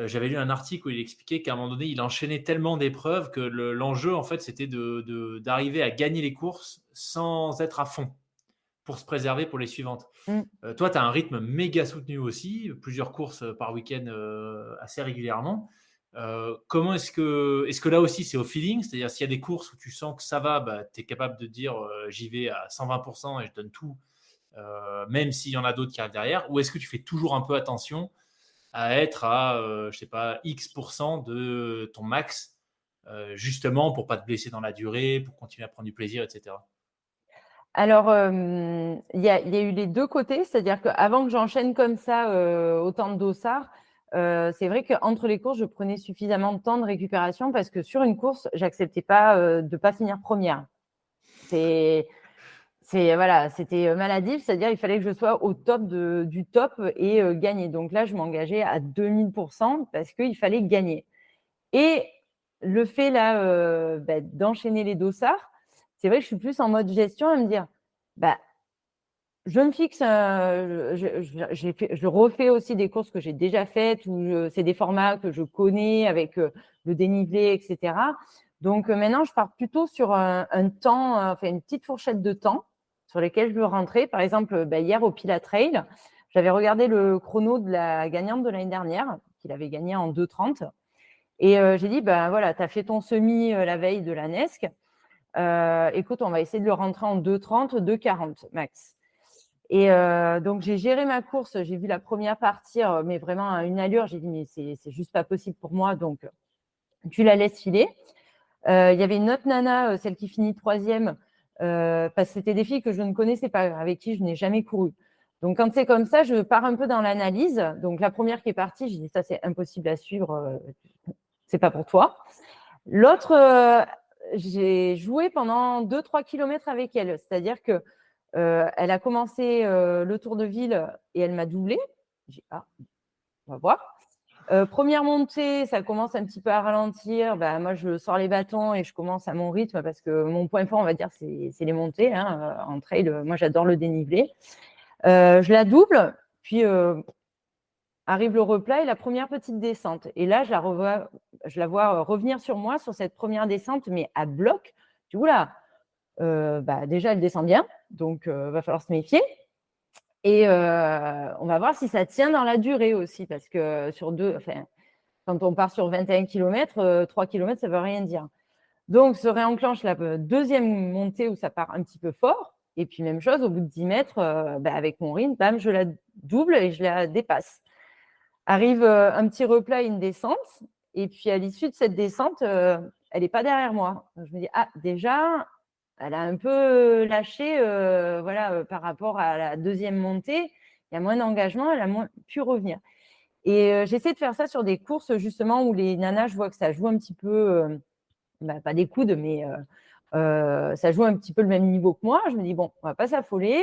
j'avais lu un article où il expliquait qu'à un moment donné, il enchaînait tellement d'épreuves que l'enjeu, en fait, c'était d'arriver à gagner les courses sans être à fond pour se préserver pour les suivantes. Toi, tu as un rythme méga soutenu aussi, plusieurs courses par week-end assez régulièrement. Comment est-ce que là aussi c'est au feeling? C'est-à-dire s'il y a des courses où tu sens que ça va, bah, tu es capable de dire j'y vais à 120% et je donne tout, même s'il y en a d'autres qui arrivent derrière, ou est-ce que tu fais toujours un peu attention à être à, je sais pas, X% de ton max, justement pour pas te blesser dans la durée, pour continuer à prendre du plaisir, etc. Alors, il y a eu les deux côtés, c'est-à-dire qu'avant que j'enchaîne comme ça autant de dossards, c'est vrai qu'entre les courses, je prenais suffisamment de temps de récupération parce que sur une course, j'acceptais pas de ne pas finir première. Voilà, c'était maladif, c'est-à-dire il fallait que je sois au top du top et gagner. Donc là, je m'engageais à 2000% parce qu'il fallait gagner. Et le fait là d'enchaîner les dossards, c'est vrai que je suis plus en mode gestion à me dire, bah, je me fixe, je refais aussi des courses que j'ai déjà faites ou c'est des formats que je connais avec le dénivelé, etc. Donc maintenant, je pars plutôt sur un temps, enfin une petite fourchette de temps sur lesquels je veux rentrer. Par exemple, hier au Pilat Trail, j'avais regardé le chrono de la gagnante de l'année dernière, qu'il avait gagné en 2:30. Et j'ai dit, ben voilà, tu as fait ton semi la veille de la Nesque. Écoute, on va essayer de le rentrer en 2:30, 2:40 max. Et donc, j'ai géré ma course. J'ai vu la première partir, mais vraiment à une allure. J'ai dit, mais c'est juste pas possible pour moi. Donc, tu la laisses filer. Il y avait une autre nana, celle qui finit troisième, parce que c'était des filles que je ne connaissais pas, avec qui je n'ai jamais couru. Donc, quand c'est comme ça, je pars un peu dans l'analyse. Donc, la première qui est partie, j'ai dit, ça, c'est impossible à suivre. C'est pas pour toi. L'autre, j'ai joué pendant 2-3 kilomètres avec elle. C'est-à-dire que elle a commencé le tour de ville et elle m'a doublé. J'ai dit, ah, on va voir. Première montée, ça commence un petit peu à ralentir. Bah, moi, je sors les bâtons et je commence à mon rythme parce que mon point fort, on va dire, c'est les montées. Hein, en trail, moi, j'adore le dénivelé. Je la double, puis arrive le replat et la première petite descente. Et là, je la vois revenir sur moi sur cette première descente, mais à bloc. Du coup, là, déjà, elle descend bien, donc va falloir se méfier. Et on va voir si ça tient dans la durée aussi, parce que quand on part sur 21 km, 3 km, ça ne veut rien dire. Donc, se réenclenche la deuxième montée où ça part un petit peu fort. Et puis, même chose, au bout de 10 mètres, avec mon rythme, bam, je la double et je la dépasse. Arrive un petit replat et une descente. Et puis, à l'issue de cette descente, elle n'est pas derrière moi. Donc, je me dis, ah, déjà, elle a un peu lâché par rapport à la deuxième montée. Il y a moins d'engagement, elle a moins pu revenir. Et j'essaie de faire ça sur des courses, justement, où les nanas, je vois que ça joue un petit peu, pas des coudes, mais ça joue un petit peu le même niveau que moi. Je me dis, bon, on ne va pas s'affoler.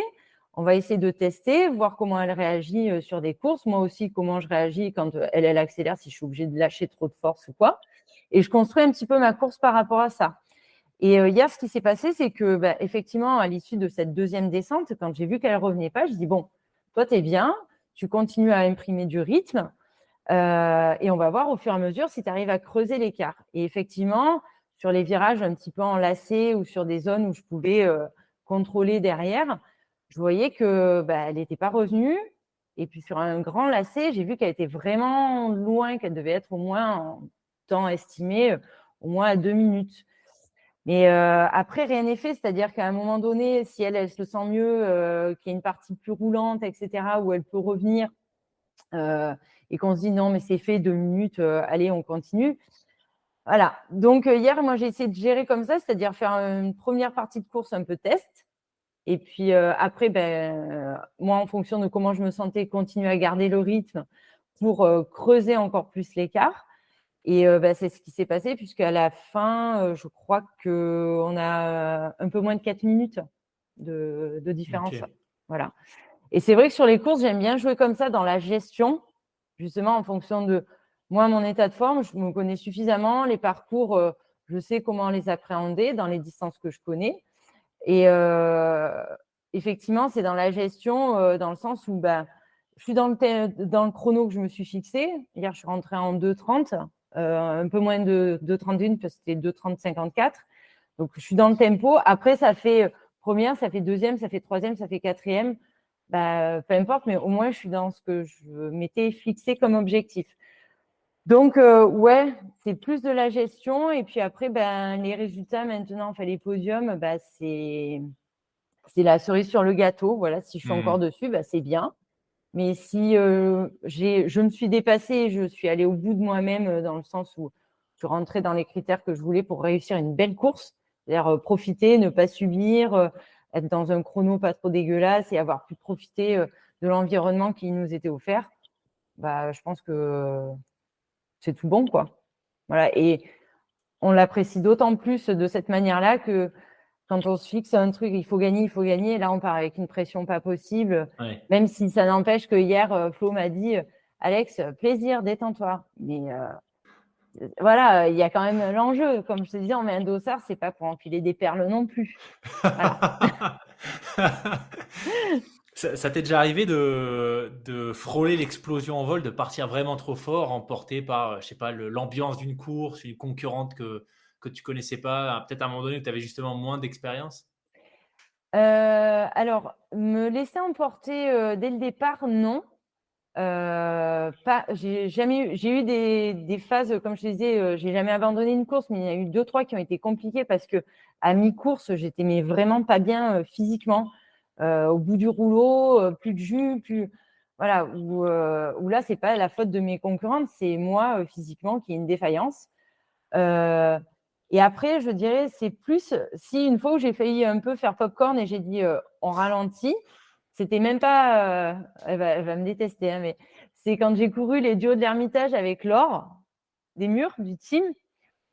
On va essayer de tester, voir comment elle réagit sur des courses. Moi aussi, comment je réagis quand elle accélère, si je suis obligée de lâcher trop de force ou quoi. Et je construis un petit peu ma course par rapport à ça. Et hier, ce qui s'est passé, c'est que effectivement, à l'issue de cette deuxième descente, quand j'ai vu qu'elle ne revenait pas, je dis, bon, toi, tu es bien, tu continues à imprimer du rythme et on va voir au fur et à mesure si tu arrives à creuser l'écart. Et effectivement, sur les virages un petit peu enlacés ou sur des zones où je pouvais contrôler derrière, je voyais qu'elle n'était pas revenue. Et puis sur un grand lacet, j'ai vu qu'elle était vraiment loin, qu'elle devait être au moins en temps estimé, au moins à 2 minutes. Mais après, rien n'est fait. C'est-à-dire qu'à un moment donné, si elle se sent mieux, qu'il y a une partie plus roulante, etc., où elle peut revenir et qu'on se dit non, mais c'est fait, 2 minutes, allez, on continue. Voilà. Donc, hier, moi, j'ai essayé de gérer comme ça, c'est-à-dire faire une première partie de course un peu test. Et puis après, moi, en fonction de comment je me sentais, continuer à garder le rythme pour creuser encore plus l'écart. Et c'est ce qui s'est passé, puisqu'à la fin, je crois qu'on a un peu moins de 4 minutes de différence. Okay. Voilà. Et c'est vrai que sur les courses, j'aime bien jouer comme ça dans la gestion, justement en fonction de moi, mon état de forme. Je me connais suffisamment. Les parcours, je sais comment les appréhender dans les distances que je connais. Et effectivement, c'est dans la gestion, dans le sens où je suis dans le chrono que je me suis fixé. Hier, je suis rentrée en 2:30, un peu moins de 2:31 parce que c'était 2:30-54. Donc, je suis dans le tempo. Après, ça fait première, ça fait deuxième, ça fait troisième, ça fait quatrième. Peu importe, mais au moins, je suis dans ce que je m'étais fixé comme objectif. Donc, ouais, c'est plus de la gestion. Et puis après, les résultats maintenant, enfin, les podiums, c'est la cerise sur le gâteau. Voilà, si je suis encore dessus, c'est bien. Mais si je me suis dépassée, je suis allée au bout de moi-même dans le sens où je suis rentrée dans les critères que je voulais pour réussir une belle course, c'est-à-dire profiter, ne pas subir, être dans un chrono pas trop dégueulasse et avoir pu profiter de l'environnement qui nous était offert. Je pense que c'est tout bon, quoi. Voilà. Et on l'apprécie d'autant plus de cette manière-là que quand on se fixe un truc, il faut gagner, il faut gagner. Et là, on part avec une pression pas possible, même si ça n'empêche que hier, Flo m'a dit Alex, plaisir, détends-toi. Mais voilà, il y a quand même l'enjeu. Comme je te disais, on met un dossard, c'est pas pour enfiler des perles non plus. Voilà. Ça t'est déjà arrivé de frôler l'explosion en vol, de partir vraiment trop fort, emporté par, je sais pas, l'ambiance d'une course, une concurrente que tu connaissais pas, peut-être à un moment donné où tu avais justement moins d'expérience? Alors, me laisser emporter dès le départ, non. J'ai eu des phases, comme je te disais, j'ai jamais abandonné une course, mais il y en a eu 2-3 qui ont été compliquées parce que à mi-course, j'étais mais vraiment pas bien physiquement. Au bout du rouleau, plus de jus, plus voilà, où là, c'est pas la faute de mes concurrentes, c'est moi physiquement qui ai une défaillance. Et après, je dirais, c'est plus si une fois où j'ai failli un peu faire popcorn et j'ai dit on ralentit, c'était même pas, elle va me détester, hein, mais c'est quand j'ai couru les duos de l'Ermitage avec Laure, des murs du team,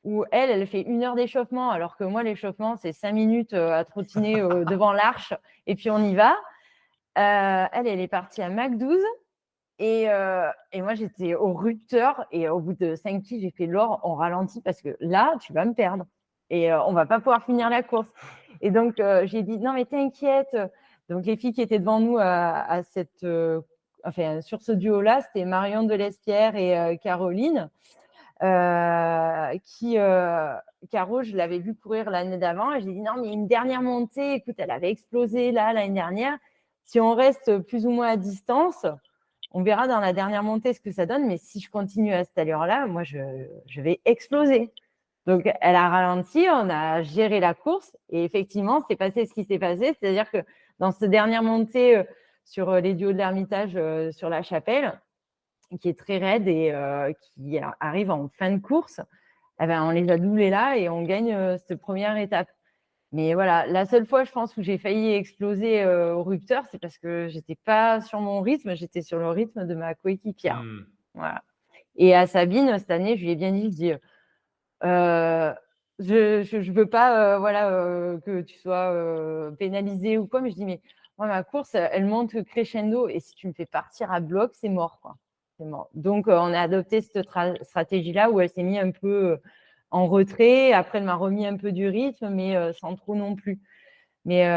où elle fait 1 heure d'échauffement, alors que moi, l'échauffement, c'est 5 minutes à trottiner devant l'arche, et puis on y va. Elle est partie à Mac 12, et moi, j'étais au rupteur, et au bout de 5 kills, j'ai fait Laure, on ralentit, parce que là, tu vas me perdre, et on va pas pouvoir finir la course. Et donc, j'ai dit, non, mais t'inquiète. Donc, les filles qui étaient devant nous sur ce duo-là, c'était Marion Delespierre et Caroline, Caro, je l'avais vu courir l'année d'avant, et j'ai dit, non, mais une dernière montée, écoute, elle avait explosé là, l'année dernière. Si on reste plus ou moins à distance, on verra dans la dernière montée ce que ça donne, mais si je continue à cette allure-là, moi, je vais exploser. Donc, elle a ralenti, on a géré la course, et effectivement, c'est passé ce qui s'est passé, c'est-à-dire que dans cette dernière montée sur les duos de l'Ermitage sur la Chapelle, qui est très raide et qui arrive en fin de course, on les a doublés là et on gagne cette première étape. Mais voilà, la seule fois, je pense, où j'ai failli exploser au rupteur, c'est parce que j'étais pas sur mon rythme, j'étais sur le rythme de ma coéquipière. Voilà. Et à Sabine, cette année, je lui ai bien dit, je dis, je veux pas que tu sois pénalisée ou quoi, mais je dis, mais moi, ma course, elle monte crescendo, et si tu me fais partir à bloc, c'est mort, quoi. C'est mort. Donc, on a adopté cette stratégie-là où elle s'est mise un peu en retrait. Après, elle m'a remis un peu du rythme, mais sans trop non plus. Mais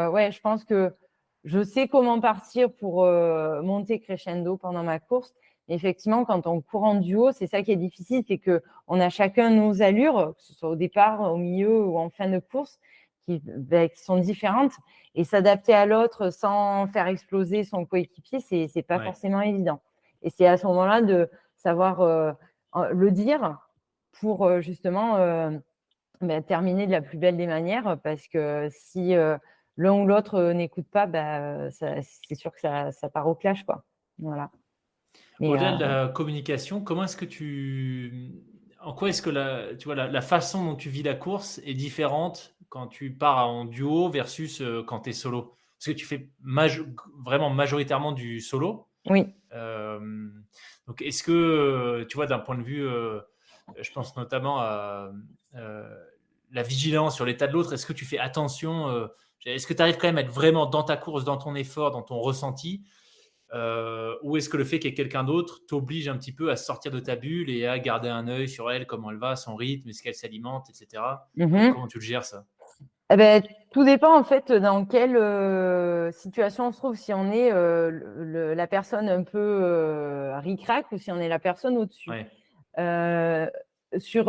ouais, je pense que je sais comment partir pour monter crescendo pendant ma course. Mais effectivement, quand on court en duo, c'est ça qui est difficile, c'est qu'on a chacun nos allures, que ce soit au départ, au milieu ou en fin de course, qui sont différentes. Et s'adapter à l'autre sans faire exploser son coéquipier, c'est pas forcément évident. Et c'est à ce moment-là de savoir le dire pour justement terminer de la plus belle des manières, parce que si l'un ou l'autre n'écoute pas, c'est sûr que ça part au clash, quoi. Voilà. Mais, Au-delà de la communication, en quoi est-ce que la façon dont tu vis la course est différente quand tu pars en duo versus quand tu es solo? Parce que tu fais vraiment majoritairement du solo. oui. Donc, est-ce que, tu vois, d'un point de vue, je pense notamment à la vigilance sur l'état de l'autre? Est-ce que tu fais attention est-ce que tu arrives quand même à être vraiment dans ta course, dans ton effort, dans ton ressenti ou est-ce que le fait qu'il y ait quelqu'un d'autre t'oblige un petit peu à sortir de ta bulle et à garder un œil sur elle, comment elle va, son rythme, est-ce qu'elle s'alimente, etc. Comment tu le gères ça? Eh ben, tout dépend en fait dans quelle situation on se trouve, si on est la personne un peu ric-rac ou si on est la personne au-dessus. Ouais. Sur,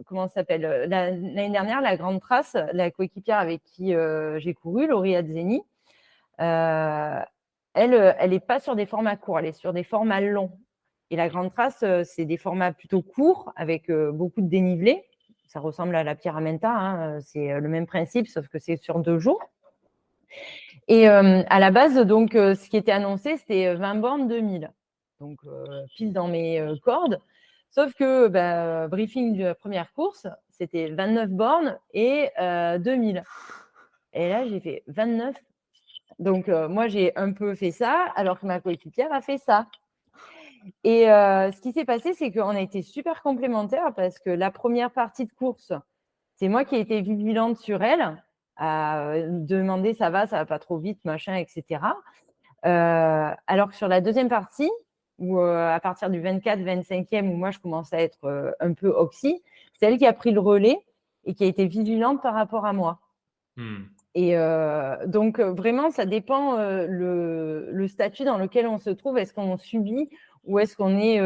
comment ça s'appelle, l'année dernière, la grande trace, la coéquipière avec qui j'ai couru, Laurie Azzeni, elle n'est pas sur des formats courts, elle est sur des formats longs. Et la grande trace, c'est des formats plutôt courts avec beaucoup de dénivelé. Ça ressemble à la Pyramenta, hein, c'est le même principe, sauf que c'est sur 2 jours. Et à la base, donc, ce qui était annoncé, c'était 20 bornes 2000. Donc, pile dans mes cordes. Sauf que briefing de la première course, c'était 29 bornes et 2000. Et là, j'ai fait 29. Donc, moi, j'ai un peu fait ça, alors que ma coéquipière a fait ça. Et ce qui s'est passé, c'est qu'on a été super complémentaires parce que la première partie de course, c'est moi qui ai été vigilante sur elle, à demander ça va pas trop vite, machin, etc. Alors que sur la deuxième partie, où à partir du 24, 25e, où moi je commence à être un peu oxy, c'est elle qui a pris le relais et qui a été vigilante par rapport à moi. Et donc, vraiment, ça dépend le statut dans lequel on se trouve. Est-ce qu'on subit ou est-ce qu'on est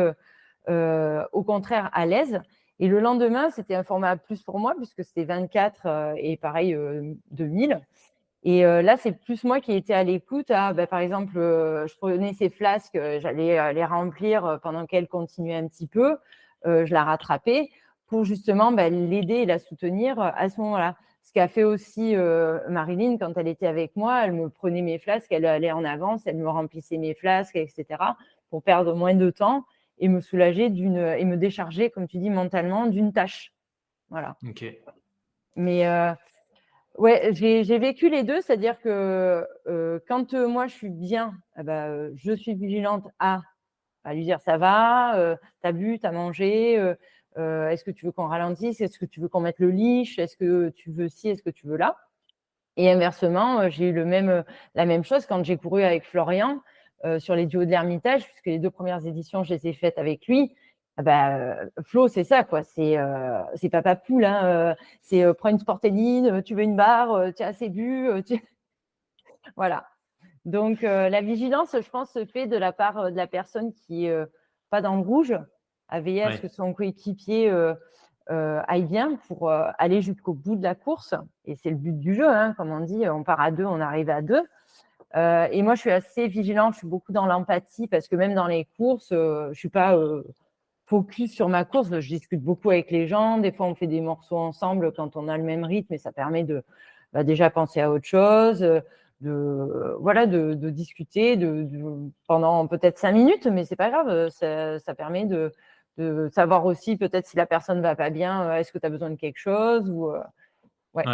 au contraire à l'aise? Et le lendemain, c'était un format plus pour moi puisque c'était 24 et pareil 2000. Et là, c'est plus moi qui ai été à l'écoute. Par exemple, je prenais ces flasques, j'allais les remplir pendant qu'elle continuait un petit peu. Je la rattrapais pour justement l'aider et la soutenir à ce moment-là. Ce qu'a fait aussi Marilyn quand elle était avec moi, elle me prenait mes flasques, elle allait en avance, elle me remplissait mes flasques, etc. pour perdre moins de temps et me soulager et me décharger, comme tu dis, mentalement d'une tâche. Voilà. Ok. Mais ouais, j'ai vécu les deux, c'est-à-dire que quand moi je suis bien, je suis vigilante à lui dire ça va, t'as bu, t'as mangé, est-ce que tu veux qu'on ralentisse, est-ce que tu veux qu'on mette le leash, est-ce que tu veux ci, est-ce que tu veux là. Et inversement, j'ai eu la même chose quand j'ai couru avec Florian sur les duos de l'Ermitage, puisque les 2 premières éditions, je les ai faites avec lui. Flo, c'est ça, quoi. C'est papa poule, hein. C'est prends une sportelline, tu veux une barre, tu as assez bu. Voilà. Donc, la vigilance, je pense, se fait de la part de la personne qui est pas dans le rouge, à veiller à ce que son coéquipier aille bien pour aller jusqu'au bout de la course. Et c'est le but du jeu, hein, comme on dit, on part à 2, on arrive à 2. Et moi, je suis assez vigilante, je suis beaucoup dans l'empathie parce que même dans les courses, je ne suis pas focus sur ma course. Je discute beaucoup avec les gens. Des fois, on fait des morceaux ensemble quand on a le même rythme et ça permet de déjà penser à autre chose, de discuter pendant peut-être 5 minutes, mais c'est pas grave. Ça permet de savoir aussi peut-être si la personne va pas bien, est-ce que tu as besoin de quelque chose ou ouais.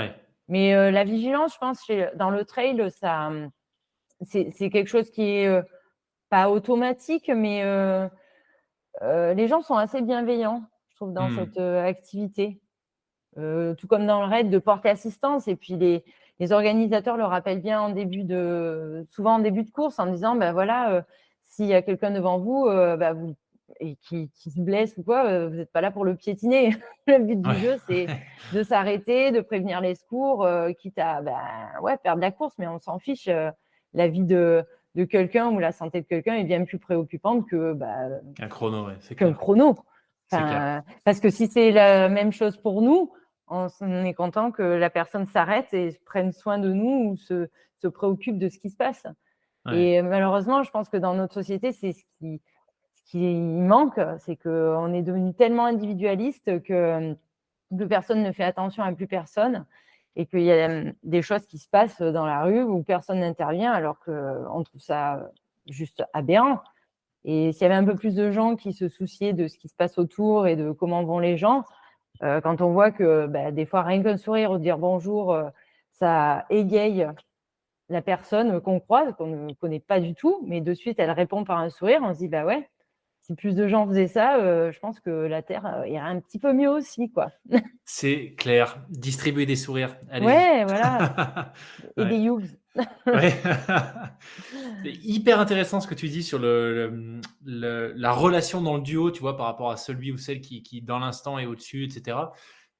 Mais la vigilance, je pense, dans le trail, ça, c'est quelque chose qui est pas automatique, mais les gens sont assez bienveillants, je trouve, dans cette activité. Tout comme dans le raid, de porter assistance. Et puis, les organisateurs le rappellent bien souvent en début de course en disant, s'il y a quelqu'un devant vous, et qui se blesse ou quoi, vous n'êtes pas là pour le piétiner. Le but du jeu, c'est de s'arrêter, de prévenir les secours, quitte à perdre la course, mais on s'en fiche. La vie de quelqu'un ou la santé de quelqu'un est bien plus préoccupante qu'un chrono, c'est qu'un clair. chrono. C'est clair. Parce que si c'est la même chose pour nous, on est content que la personne s'arrête et prenne soin de nous ou se préoccupe de ce qui se passe. Et malheureusement, je pense que dans notre société, c'est ce qui manque, c'est qu'on est devenu tellement individualiste que plus personne ne fait attention à plus personne et qu'il y a des choses qui se passent dans la rue où personne n'intervient alors qu'on trouve ça juste aberrant. Et s'il y avait un peu plus de gens qui se souciaient de ce qui se passe autour et de comment vont les gens, quand on voit que des fois, rien qu'un sourire ou dire bonjour, ça égaye la personne qu'on croise, qu'on ne connaît pas du tout, mais de suite, elle répond par un sourire, on se dit, si plus de gens faisaient ça, je pense que la Terre irait un petit peu mieux aussi, quoi. C'est clair. Distribuer des sourires, allez-y. Ouais, voilà, et des Ouais. Hughes. Ouais. C'est hyper intéressant ce que tu dis sur la relation dans le duo, tu vois, par rapport à celui ou celle qui dans l'instant est au-dessus, etc.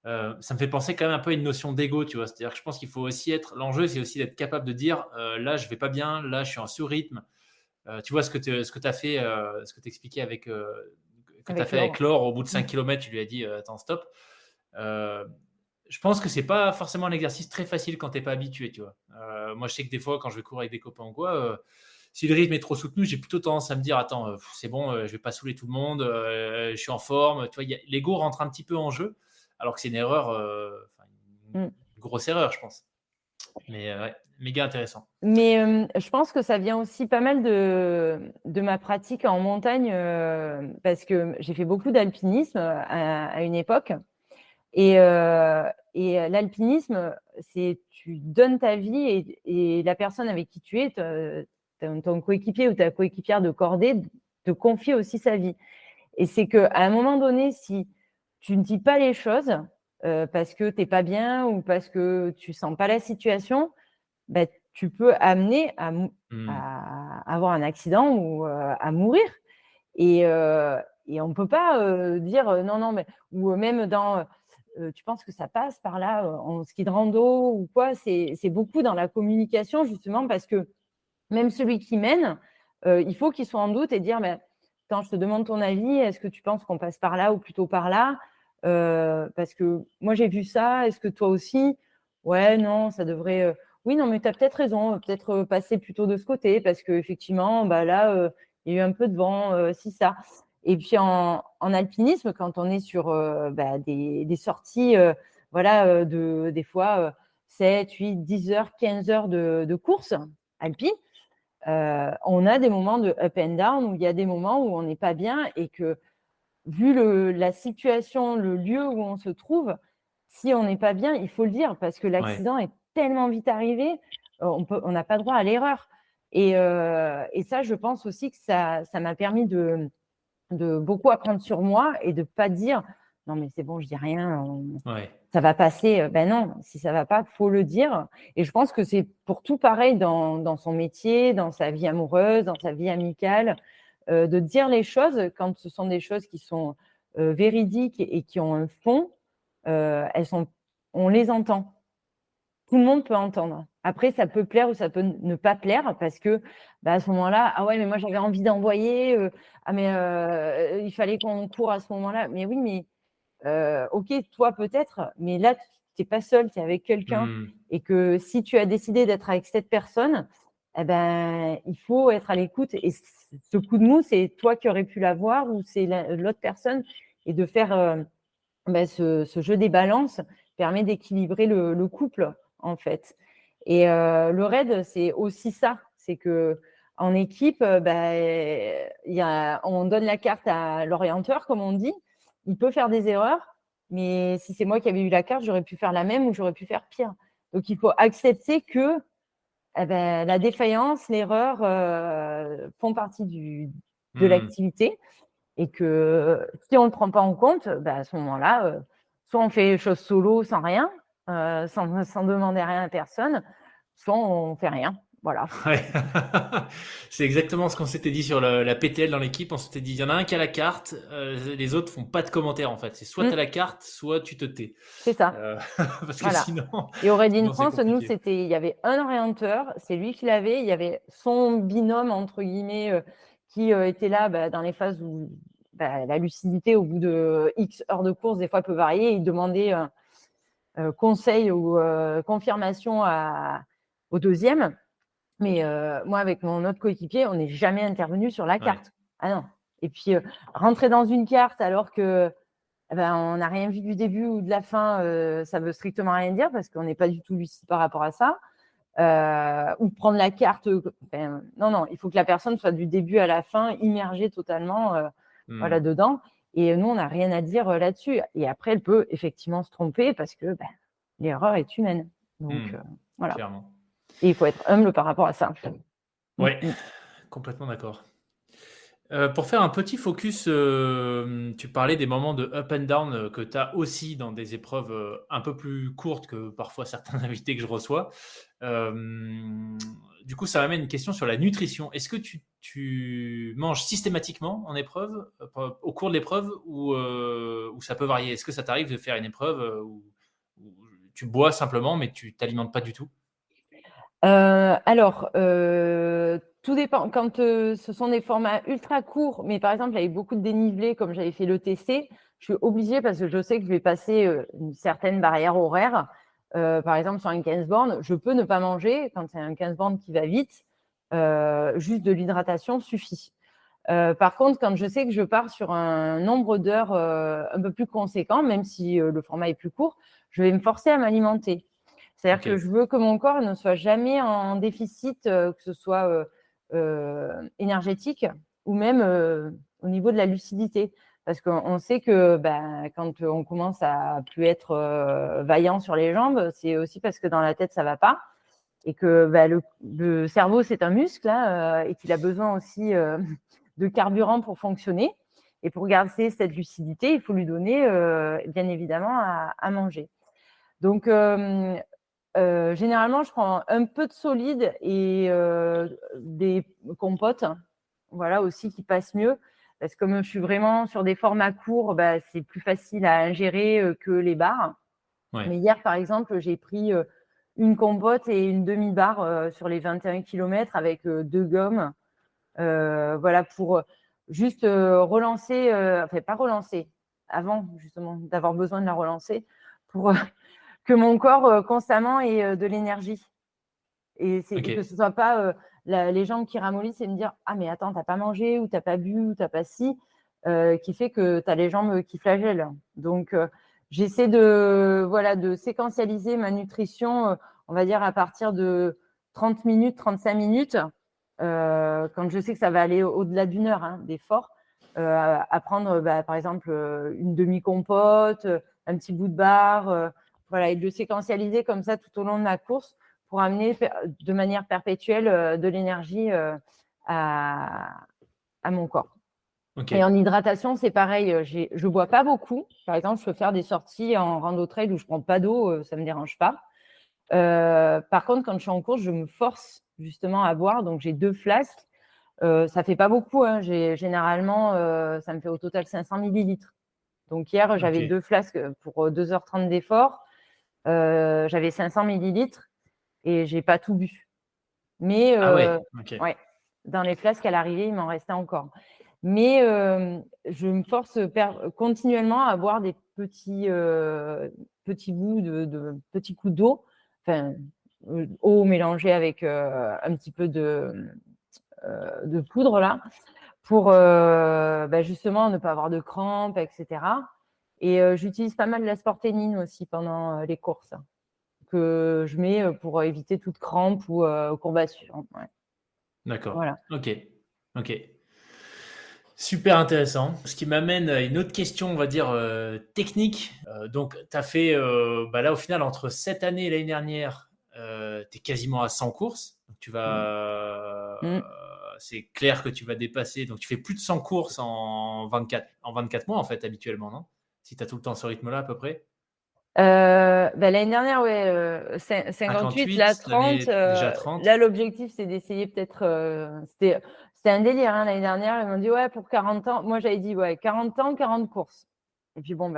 Ça me fait penser quand même un peu à une notion d'ego, tu vois. C'est-à-dire que je pense qu'il faut aussi l'enjeu, c'est aussi d'être capable de dire, là, je vais pas bien, là, je suis en sous-rythme. Tu vois ce que tu as fait, ce que tu expliquais que tu as Avec fait avec Laure. Laure au bout de 5 km, tu lui as dit, attends, stop. Euh, je pense que c'est pas forcément un exercice très facile quand t'es pas habitué, tu vois. Moi, je sais que des fois, quand je vais courir avec des copains ou quoi, si le rythme est trop soutenu, j'ai plutôt tendance à me dire, attends, c'est bon, je vais pas saouler tout le monde, je suis en forme. Tu vois, l'ego rentre un petit peu en jeu, alors que c'est une erreur, une Mm. grosse erreur, je pense. Mais ouais, méga intéressant. Mais je pense que ça vient aussi pas mal de ma pratique en montagne, parce que j'ai fait beaucoup d'alpinisme à une époque. Et l'alpinisme, c'est tu donnes ta vie et la personne avec qui tu es, ton coéquipier ou ta coéquipière de cordée, te confie aussi sa vie. Et c'est qu'à un moment donné, si tu ne dis pas les choses parce que tu n'es pas bien ou parce que tu ne sens pas la situation, bah, tu peux amener à avoir un accident ou à mourir. Et on ne peut pas dire non, non, mais, ou même dans tu penses que ça passe par là en ski de rando ou quoi. C'est beaucoup dans la communication, justement, parce que même celui qui mène, il faut qu'il soit en doute et dire mais, attends, je te demande ton avis, est-ce que tu penses qu'on passe par là ou plutôt par là parce que moi, j'ai vu ça, est-ce que toi aussi? Ouais, non, ça devrait. Oui, non, mais tu as peut-être raison, peut-être passer plutôt de ce côté parce qu'effectivement, bah, là, il y a eu un peu de vent, si ça. Et puis en alpinisme, quand on est sur bah, des sorties, voilà, des fois 7, 8, 10 heures, 15 heures de course alpine, on a des moments de up and down où il y a des moments où on n'est pas bien et que, vu la situation, le lieu où on se trouve, si on n'est pas bien, il faut le dire parce que Ouais. l'accident est tellement vite arrivé, on n'a pas droit à l'erreur. Et ça, je pense aussi que ça m'a permis de beaucoup apprendre sur moi et de ne pas dire non, mais c'est bon, je dis rien, Ouais. ça va passer. Ben non, si ça ne va pas, il faut le dire. Et je pense que c'est pour tout pareil dans son métier, dans sa vie amoureuse, dans sa vie amicale, de dire les choses quand ce sont des choses qui sont véridiques et qui ont un fond, on les entend. Tout le monde peut entendre. Après, ça peut plaire ou ça peut ne pas plaire parce que bah, à ce moment-là, ah ouais, mais moi j'avais envie d'envoyer, ah mais il fallait qu'on court à ce moment-là. Mais oui, mais ok, toi peut-être, mais là, tu n'es pas seul, tu es avec quelqu'un. Et que si tu as décidé d'être avec cette personne, eh ben, il faut être à l'écoute. Et ce coup de mou, c'est toi qui aurais pu l'avoir ou c'est l'autre personne. Et de faire ce jeu des balances permet d'équilibrer le couple, en fait. Et le raid, c'est aussi ça. C'est que en équipe, on donne la carte à l'orienteur, comme on dit. Il peut faire des erreurs, mais si c'est moi qui avais eu la carte, j'aurais pu faire la même ou j'aurais pu faire pire. Donc, il faut accepter que la défaillance, l'erreur font partie de l'activité et que si on ne le prend pas en compte, à ce moment-là, soit on fait les choses solo sans rien, sans demander rien à personne, soit on ne fait rien. Voilà. Ouais. C'est exactement ce qu'on s'était dit sur la PTL dans l'équipe. On s'était dit, il y en a un qui a la carte, les autres font pas de commentaires en fait. C'est soit tu as la carte, soit tu te tais. C'est ça. Parce que Voilà. sinon, Et au Raid in sinon c'est France, nous, compliqué. il y avait un orienteur, c'est lui qui l'avait, il y avait son binôme, entre guillemets, qui était là dans les phases où la lucidité, au bout de X heures de course, des fois peut varier. Il demandait conseil ou confirmation au deuxième. Mais moi, avec mon autre coéquipier, on n'est jamais intervenu sur la Ouais. carte. Ah non. Et puis, rentrer dans une carte alors que on n'a rien vu du début ou de la fin, ça veut strictement rien dire parce qu'on n'est pas du tout lucide par rapport à ça. Ou prendre la carte. Non, non, il faut que la personne soit du début à la fin immergée totalement voilà, dedans. Et nous, on n'a rien à dire là-dessus. Et après, elle peut effectivement se tromper parce que l'erreur est humaine. Donc, voilà. Clairement. Et il faut être humble par rapport à ça. Ouais, complètement d'accord. Pour faire un petit focus, tu parlais des moments de up and down que tu as aussi dans des épreuves un peu plus courtes que parfois certains invités que je reçois. Du coup, ça m'amène une question sur la nutrition. Est-ce que tu manges systématiquement en épreuve, au cours de l'épreuve, ou ça peut varier? Est-ce que ça t'arrive de faire une épreuve où tu bois simplement, mais tu t'alimentes pas du tout? Alors, tout dépend. Quand ce sont des formats ultra courts, mais par exemple avec beaucoup de dénivelé, comme j'avais fait l'ETC, je suis obligée parce que je sais que je vais passer une certaine barrière horaire. Par exemple, sur un 15 bornes, je peux ne pas manger quand c'est un 15 bornes qui va vite. Juste de l'hydratation suffit. Par contre, quand je sais que je pars sur un nombre d'heures un peu plus conséquent, même si le format est plus court, je vais me forcer à m'alimenter. C'est-à-dire que Ok. je veux que mon corps ne soit jamais en déficit, que ce soit énergétique ou même au niveau de la lucidité. Parce qu'on sait que quand on commence à plus être vaillant sur les jambes, c'est aussi parce que dans la tête, ça va pas. Et que le cerveau, c'est un muscle hein, et qu'il a besoin aussi de carburant pour fonctionner. Et pour garder cette lucidité, il faut lui donner, bien évidemment, à manger. Donc, généralement, je prends un peu de solide et des compotes, voilà, aussi qui passent mieux. Parce que comme je suis vraiment sur des formats courts, c'est plus facile à ingérer que les barres. Ouais. Mais hier, par exemple, j'ai pris une compote et une demi-barre sur les 21 km avec deux gommes. Voilà, pour juste relancer, enfin pas relancer, avant justement d'avoir besoin de la relancer, pour que mon corps constamment ait de l'énergie. Et que ce Ok. soit pas les jambes qui ramollissent et me dire ah mais attends, t'as pas mangé ou t'as pas bu ou t'as pas ci, qui fait que tu as les jambes qui flagellent. Donc j'essaie de séquentialiser ma nutrition, on va dire à partir de 30 minutes, 35 minutes, quand je sais que ça va aller au-delà d'une heure hein, d'effort, à prendre par exemple une demi-compote, un petit bout de barre, voilà, et de le séquentialiser comme ça tout au long de ma course pour amener de manière perpétuelle de l'énergie à mon corps. Ok. Et en hydratation, c'est pareil, je bois pas beaucoup. Par exemple, je peux faire des sorties en rando trail où je prends pas d'eau, ça me dérange pas. Par contre, quand je suis en course, je me force justement à boire. Donc, j'ai 2 flasques. Ça fait pas beaucoup. Hein. Généralement, ça me fait au total 500 millilitres. Donc, hier, j'avais Ok. 2 flasques pour 2h30 d'effort. J'avais 500 millilitres et j'ai pas tout bu. Mais Ah ouais. Ok. ouais, dans les flasques à l'arrivée, il m'en restait encore. Mais je me force continuellement à boire des petits bouts de petits coups d'eau, enfin, eau mélangée avec un petit peu de poudre là, pour justement ne pas avoir de crampes, etc. Et j'utilise pas mal l'asparténine aussi pendant les courses, que je mets pour éviter toute crampe ou courbature. Ouais. D'accord. Voilà. Ok. Ok. Super intéressant. Ce qui m'amène à une autre question, on va dire technique. Donc, tu as fait, là, au final, entre cette année et l'année dernière, tu es quasiment à 100 courses. Donc, Mm. c'est clair que tu vas dépasser. Donc, tu fais plus de 100 courses en 24 mois, en fait, habituellement, non? Si tu as tout le temps ce rythme-là, à peu près. L'année dernière, ouais, 58, 58, là cette 30. année, déjà 30. Là, l'objectif, c'est d'essayer peut-être. C'était un délire hein, l'année dernière. Ils m'ont dit, ouais, pour 40 ans. Moi, j'avais dit, ouais, 40 ans, 40 courses. Et puis, bon,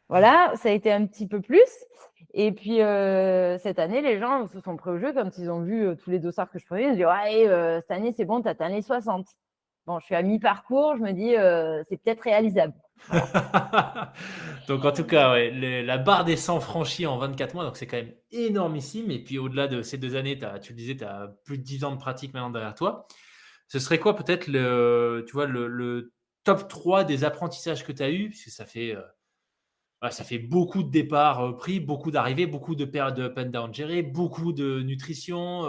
voilà, ça a été un petit peu plus. Et puis, cette année, les gens se sont pris au jeu quand ils ont vu tous les dossards que je prenais. Ils ont dit, ouais, cette année, c'est bon, tu atteint les 60. Bon, je suis à mi-parcours, je me dis, c'est peut-être réalisable. Voilà. Donc en tout cas, ouais, la barre des 100 franchis en 24 mois, donc c'est quand même énormissime. Et puis au-delà de ces 2 années, tu le disais, tu as plus de 10 ans de pratique maintenant derrière toi. Ce serait quoi peut-être le top 3 des apprentissages que tu as eu? Parce que ça fait beaucoup de départs pris, beaucoup d'arrivées, beaucoup de périodes de up and down gérées, beaucoup de nutrition,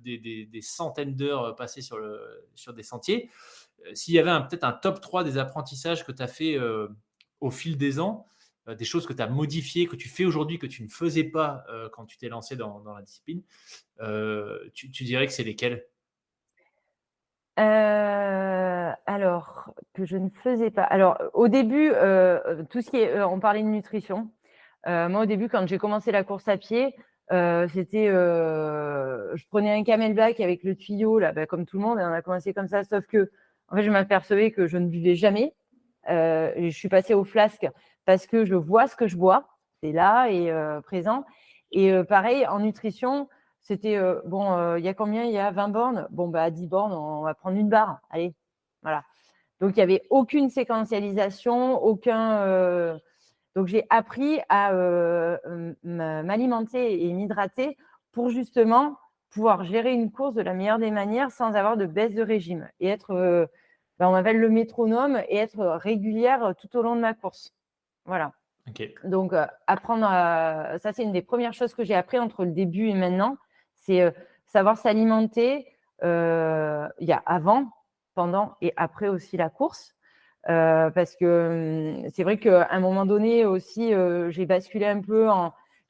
des centaines d'heures passées sur des sentiers. S'il y avait peut-être un top 3 des apprentissages que tu as fait au fil des ans, des choses que tu as modifiées, que tu fais aujourd'hui, que tu ne faisais pas quand tu t'es lancé dans la discipline, tu dirais que c'est lesquelles? Alors, que je ne faisais pas. Alors, au début, tout ce qui est, on parlait de nutrition. Moi, au début, quand j'ai commencé la course à pied, c'était, je prenais un Camelback avec le tuyau, là, comme tout le monde, et on a commencé comme ça, sauf que, en fait, je m'apercevais que je ne buvais jamais. Et je suis passée au flasque parce que je vois ce que je bois, c'est là et présent. Et pareil, en nutrition, c'était il y a combien? Il y a 20 bornes. Bon, à 10 bornes, on va prendre une barre. Allez, voilà. Donc, il n'y avait aucune séquentialisation, aucun. Donc, j'ai appris à m'alimenter et m'hydrater pour justement pouvoir gérer une course de la meilleure des manières sans avoir de baisse de régime et être, on m'appelle le métronome, et être régulière tout au long de ma course. Voilà. Ok. Donc, apprendre ça, c'est une des premières choses que j'ai appris entre le début et maintenant, c'est savoir s'alimenter. Il y a avant, pendant et après aussi la course. Parce que c'est vrai qu'à un moment donné aussi, j'ai basculé un peu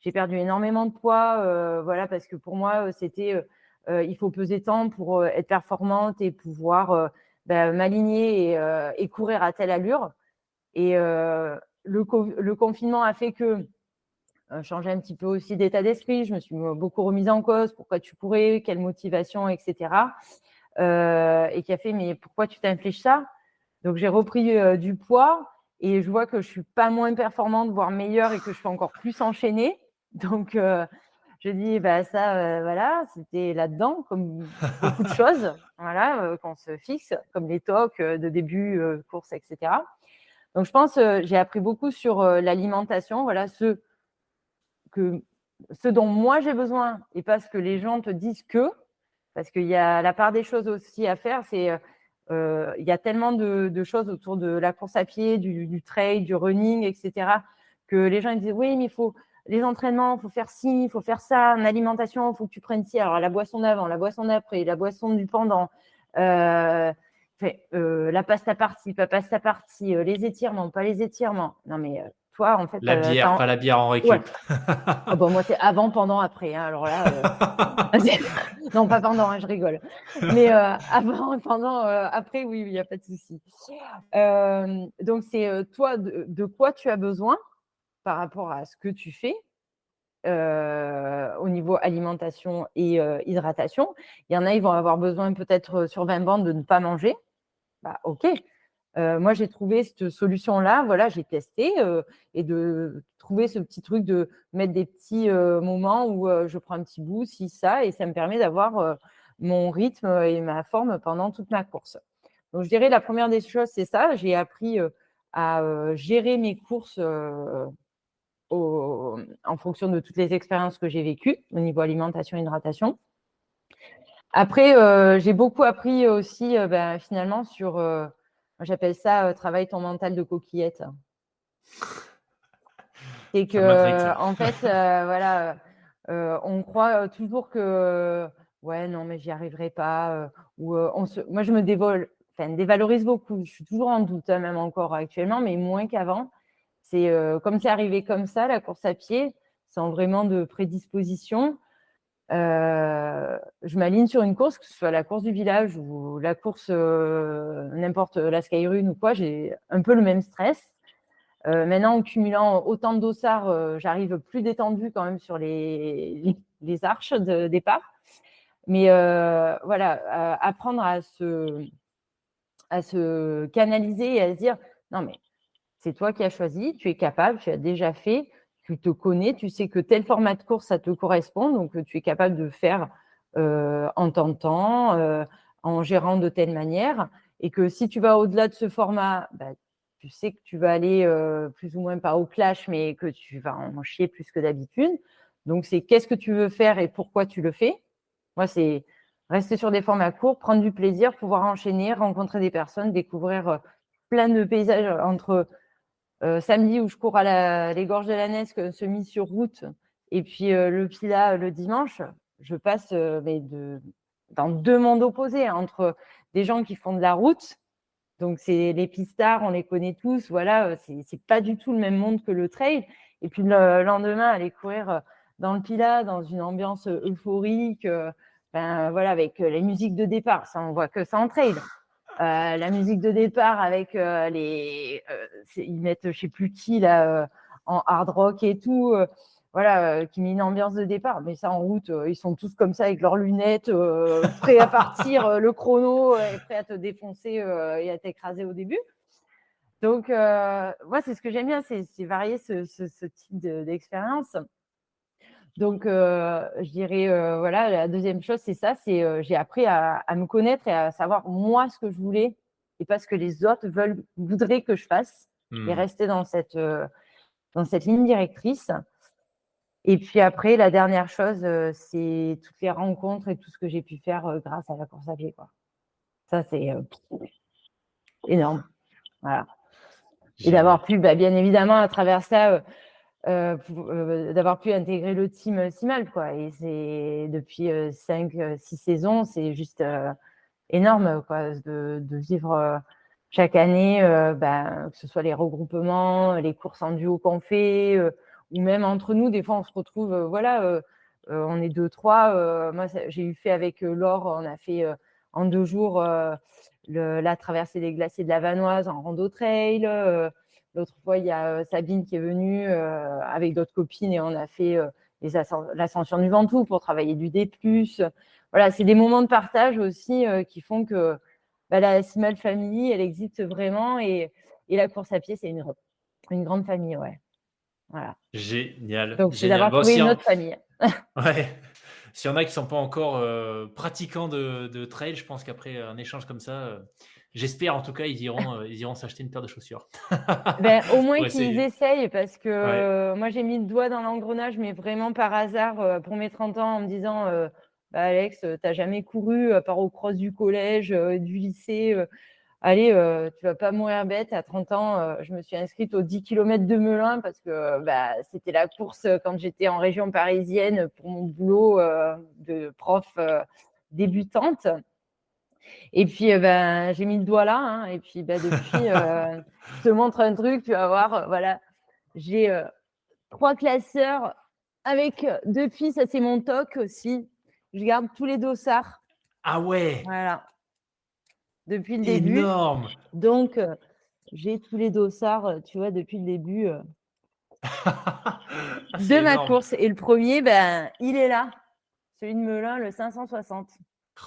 j'ai perdu énormément de poids, voilà, parce que pour moi, c'était il faut peser tant pour être performante et pouvoir m'aligner et courir à telle allure. Et le confinement a fait que changer un petit peu aussi d'état d'esprit. Je me suis beaucoup remise en cause. Pourquoi tu courais? Quelle motivation, etc. Et qui a fait, mais pourquoi tu t'infliges ça? Donc, j'ai repris du poids et je vois que je ne suis pas moins performante, voire meilleure, et que je peux encore plus enchaîner. Donc, je dis, ça, voilà, c'était là-dedans, comme beaucoup de choses, voilà, qu'on se fixe, comme les tocs de début, course, etc. Donc, je pense j'ai appris beaucoup sur l'alimentation, voilà, ce dont moi j'ai besoin et pas ce que les gens te disent que, parce qu'il y a la part des choses aussi à faire, c'est il y a tellement de choses autour de la course à pied, du trail, du running, etc., que les gens ils disent oui, mais il faut les entraînements, il faut faire ci, il faut faire ça, en alimentation, il faut que tu prennes ci. Alors la boisson d'avant, la boisson d'après, la boisson du pendant, la pasta partie, pas pasta partie, les étirements, pas les étirements. Non mais toi, en fait, La bière, pas la bière en ouais. récup. Oh, moi, c'est avant, pendant, après. Hein. Alors là, non, pas pendant, hein, je rigole. Mais avant, pendant, après, oui, il n'y a pas de souci. Donc, c'est toi, de quoi tu as besoin par rapport à ce que tu fais au niveau alimentation et hydratation. Il y en a, ils vont avoir besoin peut-être sur 20 bandes de ne pas manger. OK. Moi, j'ai trouvé cette solution-là, voilà, j'ai testé et de trouver ce petit truc de mettre des petits moments où je prends un petit bout, ci, ça, et ça me permet d'avoir mon rythme et ma forme pendant toute ma course. Donc, je dirais la première des choses, c'est ça. J'ai appris à gérer mes courses en fonction de toutes les expériences que j'ai vécues au niveau alimentation et hydratation. Après, j'ai beaucoup appris aussi finalement sur j'appelle ça travaille ton mental de coquillette. C'est Ça m'intrigue, que, ça. en fait, voilà, on croit toujours que, ouais, non, mais j'y arriverai pas. Ou moi, je me dévalorise beaucoup. Je suis toujours en doute, hein, même encore actuellement, mais moins qu'avant. C'est comme c'est arrivé comme ça, la course à pied, sans vraiment de prédisposition. Je m'aligne sur une course, que ce soit la course du village ou la course n'importe la Skyrun ou quoi, j'ai un peu le même stress. Maintenant, en cumulant autant de dossards, j'arrive plus détendue quand même sur les arches de départ. Mais voilà, apprendre à se canaliser et à se dire non, mais c'est toi qui as choisi, tu es capable, tu as déjà fait, tu te connais, tu sais que tel format de course, ça te correspond, donc tu es capable de faire en temps, en gérant de telle manière, et que si tu vas au-delà de ce format, tu sais que tu vas aller plus ou moins pas au clash, mais que tu vas en chier plus que d'habitude. Donc, c'est qu'est-ce que tu veux faire et pourquoi tu le fais. Moi, c'est rester sur des formats courts, prendre du plaisir, pouvoir enchaîner, rencontrer des personnes, découvrir plein de paysages entre samedi où je cours à les gorges de la Nesque, semi sur route, et puis le Pilat le dimanche, je passe dans deux mondes opposés, entre des gens qui font de la route, donc c'est les pistards, on les connaît tous, voilà, c'est pas du tout le même monde que le trail, et puis le lendemain, aller courir dans le Pilat, dans une ambiance euphorique, voilà, avec les musiques de départ, ça on voit que ça en trail. La musique de départ avec ils mettent je sais plus qui là en hard rock et tout, voilà, qui met une ambiance de départ. Mais ça en route, ils sont tous comme ça avec leurs lunettes, prêts à partir, le chrono est prêt à te défoncer et à t'écraser au début. Donc moi c'est ce que j'aime bien, c'est varier ce type d'expérience. Donc, je dirais, voilà, la deuxième chose, c'est ça, c'est j'ai appris à me connaître et à savoir moi ce que je voulais et pas ce que les autres voudraient que je fasse et rester dans cette ligne directrice. Et puis après, la dernière chose, c'est toutes les rencontres et tout ce que j'ai pu faire grâce à la course à pied, quoi. Ça, c'est énorme. Voilà. Et d'avoir pu, bien évidemment, à travers ça, d'avoir pu intégrer le team Simal, quoi. Et c'est depuis 5-6 saisons, c'est juste énorme, quoi, de vivre chaque année, que ce soit les regroupements, les courses en duo qu'on fait, ou même entre nous, des fois on se retrouve, on est 2-3. Moi, j'ai eu fait avec Laure, on a fait en 2 jours la traversée des glaciers de la Vanoise en rando trail. L'autre fois, il y a Sabine qui est venue avec d'autres copines et on a fait l'ascension du Ventoux pour travailler du D+. Voilà, c'est des moments de partage aussi qui font que la Simal Family, elle existe vraiment et la course à pied, c'est une grande famille, ouais. Voilà. Génial, Donc, c'est génial. d'avoir Bon, trouvé une autre famille. ouais, s'il y en a qui sont pas encore pratiquants de trail, je pense qu'après un échange comme ça, j'espère en tout cas, ils iront s'acheter une paire de chaussures. Au moins Pour qu'ils essayer. essayent parce que Ouais. moi, j'ai mis le doigt dans l'engrenage, mais vraiment par hasard pour mes 30 ans en me disant Alex, t'as jamais couru à part au cross du collège, du lycée. Allez, tu vas pas mourir bête. À 30 ans, je me suis inscrite aux 10 km de Melun parce que c'était la course quand j'étais en région parisienne pour mon boulot de prof débutante. Et puis, j'ai mis le doigt là. Hein, et puis, depuis, je te montre un truc, tu vas voir. Voilà, j'ai 3 classeurs avec depuis, ça c'est mon toc aussi. Je garde tous les dossards. Ah ouais, Voilà, depuis le début. énorme. Donc, j'ai tous les dossards, tu vois, depuis le début C'est de ma énorme. course. Et le premier, il est là. Celui de Melun, le 560.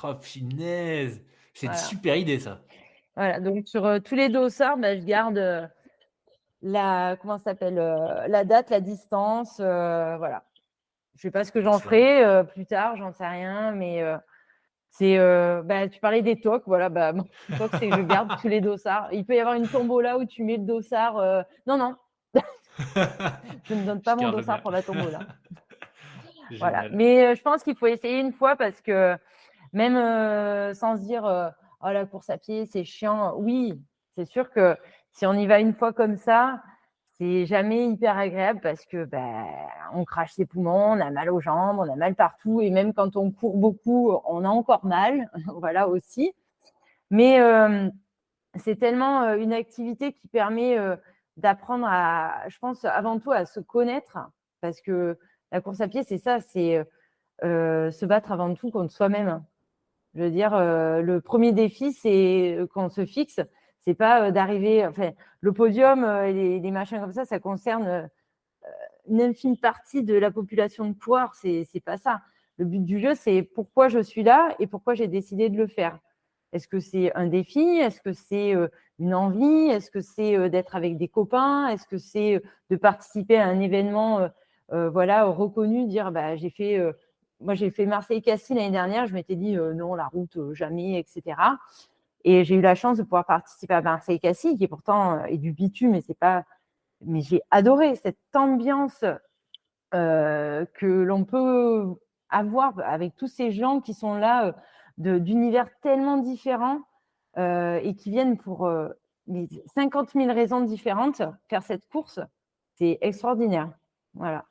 Oh punaise, c'est une Voilà. super idée ça. Voilà. Donc, sur tous les dossards, je garde comment ça s'appelle, la date, la distance. Voilà. Je sais pas ce que j'en Excellent. ferai plus tard, j'en sais rien. Mais c'est, tu parlais des tocs. Voilà, mon toc, c'est que je garde tous les dossards. Il peut y avoir une tombola où tu mets le dossard. Non, non. Je ne donne pas Je mon garde dossard bien. pour la tombola. Voilà. Génial. Mais je pense qu'il faut essayer une fois parce que même sans se dire oh, la course à pied, c'est chiant. Oui, c'est sûr que si on y va une fois comme ça, c'est jamais hyper agréable parce que on crache ses poumons, on a mal aux jambes, on a mal partout. Et même quand on court beaucoup, on a encore mal. Voilà aussi. Mais c'est tellement une activité qui permet d'apprendre je pense, avant tout à se connaître parce que la course à pied, c'est ça, c'est se battre avant tout contre soi-même. Je veux dire, le premier défi, c'est qu'on se fixe, c'est pas d'arriver. Enfin, le podium et les machins comme ça concerne une infime partie de la population de coureurs. C'est pas ça. Le but du jeu, c'est pourquoi je suis là et pourquoi j'ai décidé de le faire. Est-ce que c'est un défi? Est-ce que c'est une envie? Est-ce que c'est d'être avec des copains? Est-ce que c'est de participer à un événement reconnu, dire moi j'ai fait Marseille-Cassis l'année dernière, je m'étais dit non, la route, jamais, etc. Et j'ai eu la chance de pouvoir participer à Marseille-Cassis, qui pourtant est du bitume, mais c'est pas. Mais j'ai adoré cette ambiance que l'on peut avoir avec tous ces gens qui sont là d'univers tellement différents et qui viennent pour 50 000 raisons différentes faire cette course. C'est extraordinaire. Voilà.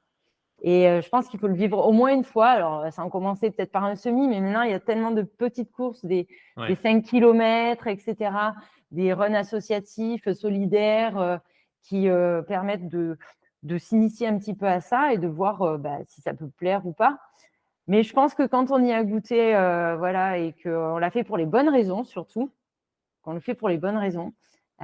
Et je pense qu'il faut le vivre au moins une fois. Alors, ça a commencé peut-être par un semi, mais maintenant, il y a tellement de petites courses, des 5 km, etc., des runs associatifs, solidaires, qui permettent de s'initier un petit peu à ça et de voir si ça peut plaire ou pas. Mais je pense que quand on y a goûté, voilà, et qu'on l'a fait pour les bonnes raisons surtout, quand on le fait pour les bonnes raisons,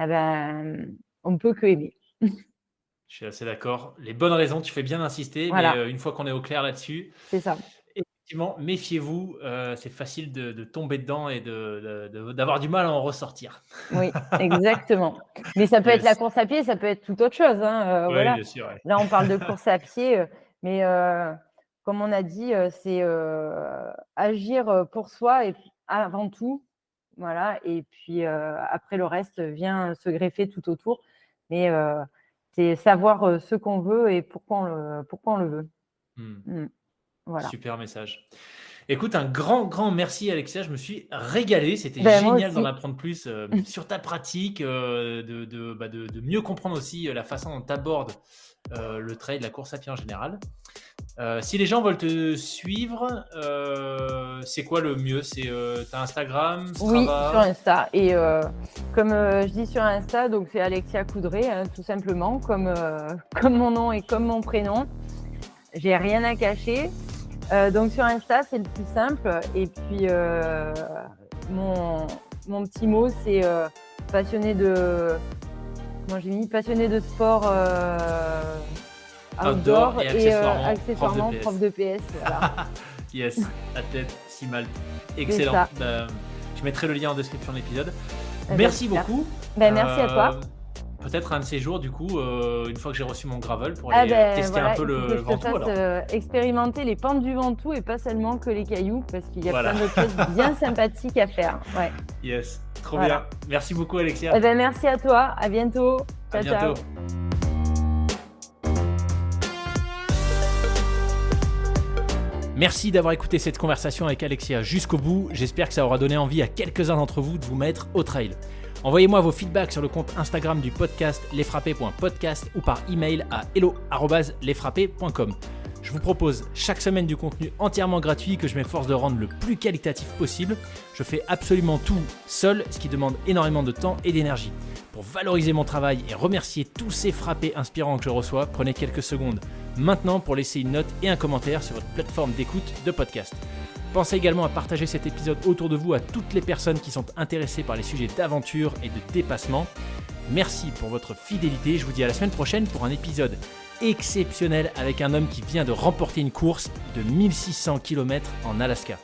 eh ben, on ne peut que aimer. Je suis assez d'accord. Les bonnes raisons, tu fais bien d'insister, mais Voilà, une fois qu'on est au clair là-dessus, c'est ça. effectivement, méfiez-vous, c'est facile de tomber dedans et d'avoir du mal à en ressortir. Oui, exactement. Mais ça peut être la Yes. course à pied, ça peut être tout autre chose, hein, Oui, voilà. bien sûr, ouais. Là, on parle de course à pied, mais comme on a dit, c'est, agir, pour soi et avant tout, voilà, et puis, après le reste vient se greffer tout autour. Mais, c'est savoir, ce qu'on veut et pourquoi on le veut. Mmh. Mmh, voilà. Super message. Écoute, un grand, grand merci Alexia, je me suis régalé, c'était Ben, moi génial d'en aussi. apprendre plus, sur ta pratique, de mieux comprendre aussi, la façon dont tu abordes, le trail, la course à pied en général. Si les gens veulent te suivre, c'est quoi le mieux? C'est, tu Instagram, Oui, sur Strava? Insta et comme, je dis sur Insta, donc c'est Alexia Coudray, hein, tout simplement, comme, comme mon nom et comme mon prénom. J'ai rien à cacher. Donc sur Insta, c'est le plus simple et puis, mon mon petit mot, c'est, passionnée de comment j'ai mis? Passionnée de sport, Outdoor outdoor et et accessoirement accessoirement prof de PS, voilà. Yes, athlète, Simalt. C'est Excellent. ça. Bah, je mettrai le lien en description de l'épisode. Eh ben, Merci super. beaucoup. Ben, merci à toi. Peut-être un de ces jours, du coup, une fois que j'ai reçu mon gravel, pour Ah aller ben tester un voilà, peu il faut que le je te Ventoux fasse, alors. expérimenter les pentes du Ventoux et pas seulement que les cailloux, parce qu'il y a Voilà. plein d'autres choses bien sympathiques à faire. Ouais, Yes, trop bien. voilà. Merci beaucoup Alexia. Eh ben merci à toi, à bientôt. À Ciao, ciao. bientôt. Merci d'avoir écouté cette conversation avec Alexia jusqu'au bout. J'espère que ça aura donné envie à quelques-uns d'entre vous de vous mettre au trail. Envoyez-moi vos feedbacks sur le compte Instagram du podcast lesfrappés.podcast ou par email à hello@lesfrappés.com. Je vous propose chaque semaine du contenu entièrement gratuit que je m'efforce de rendre le plus qualitatif possible. Je fais absolument tout seul, ce qui demande énormément de temps et d'énergie. Pour valoriser mon travail et remercier tous ces frappés inspirants que je reçois, prenez quelques secondes maintenant pour laisser une note et un commentaire sur votre plateforme d'écoute de podcast. Pensez également à partager cet épisode autour de vous à toutes les personnes qui sont intéressées par les sujets d'aventure et de dépassement. Merci pour votre fidélité, je vous dis à la semaine prochaine pour un épisode exceptionnel avec un homme qui vient de remporter une course de 1600 km en Alaska.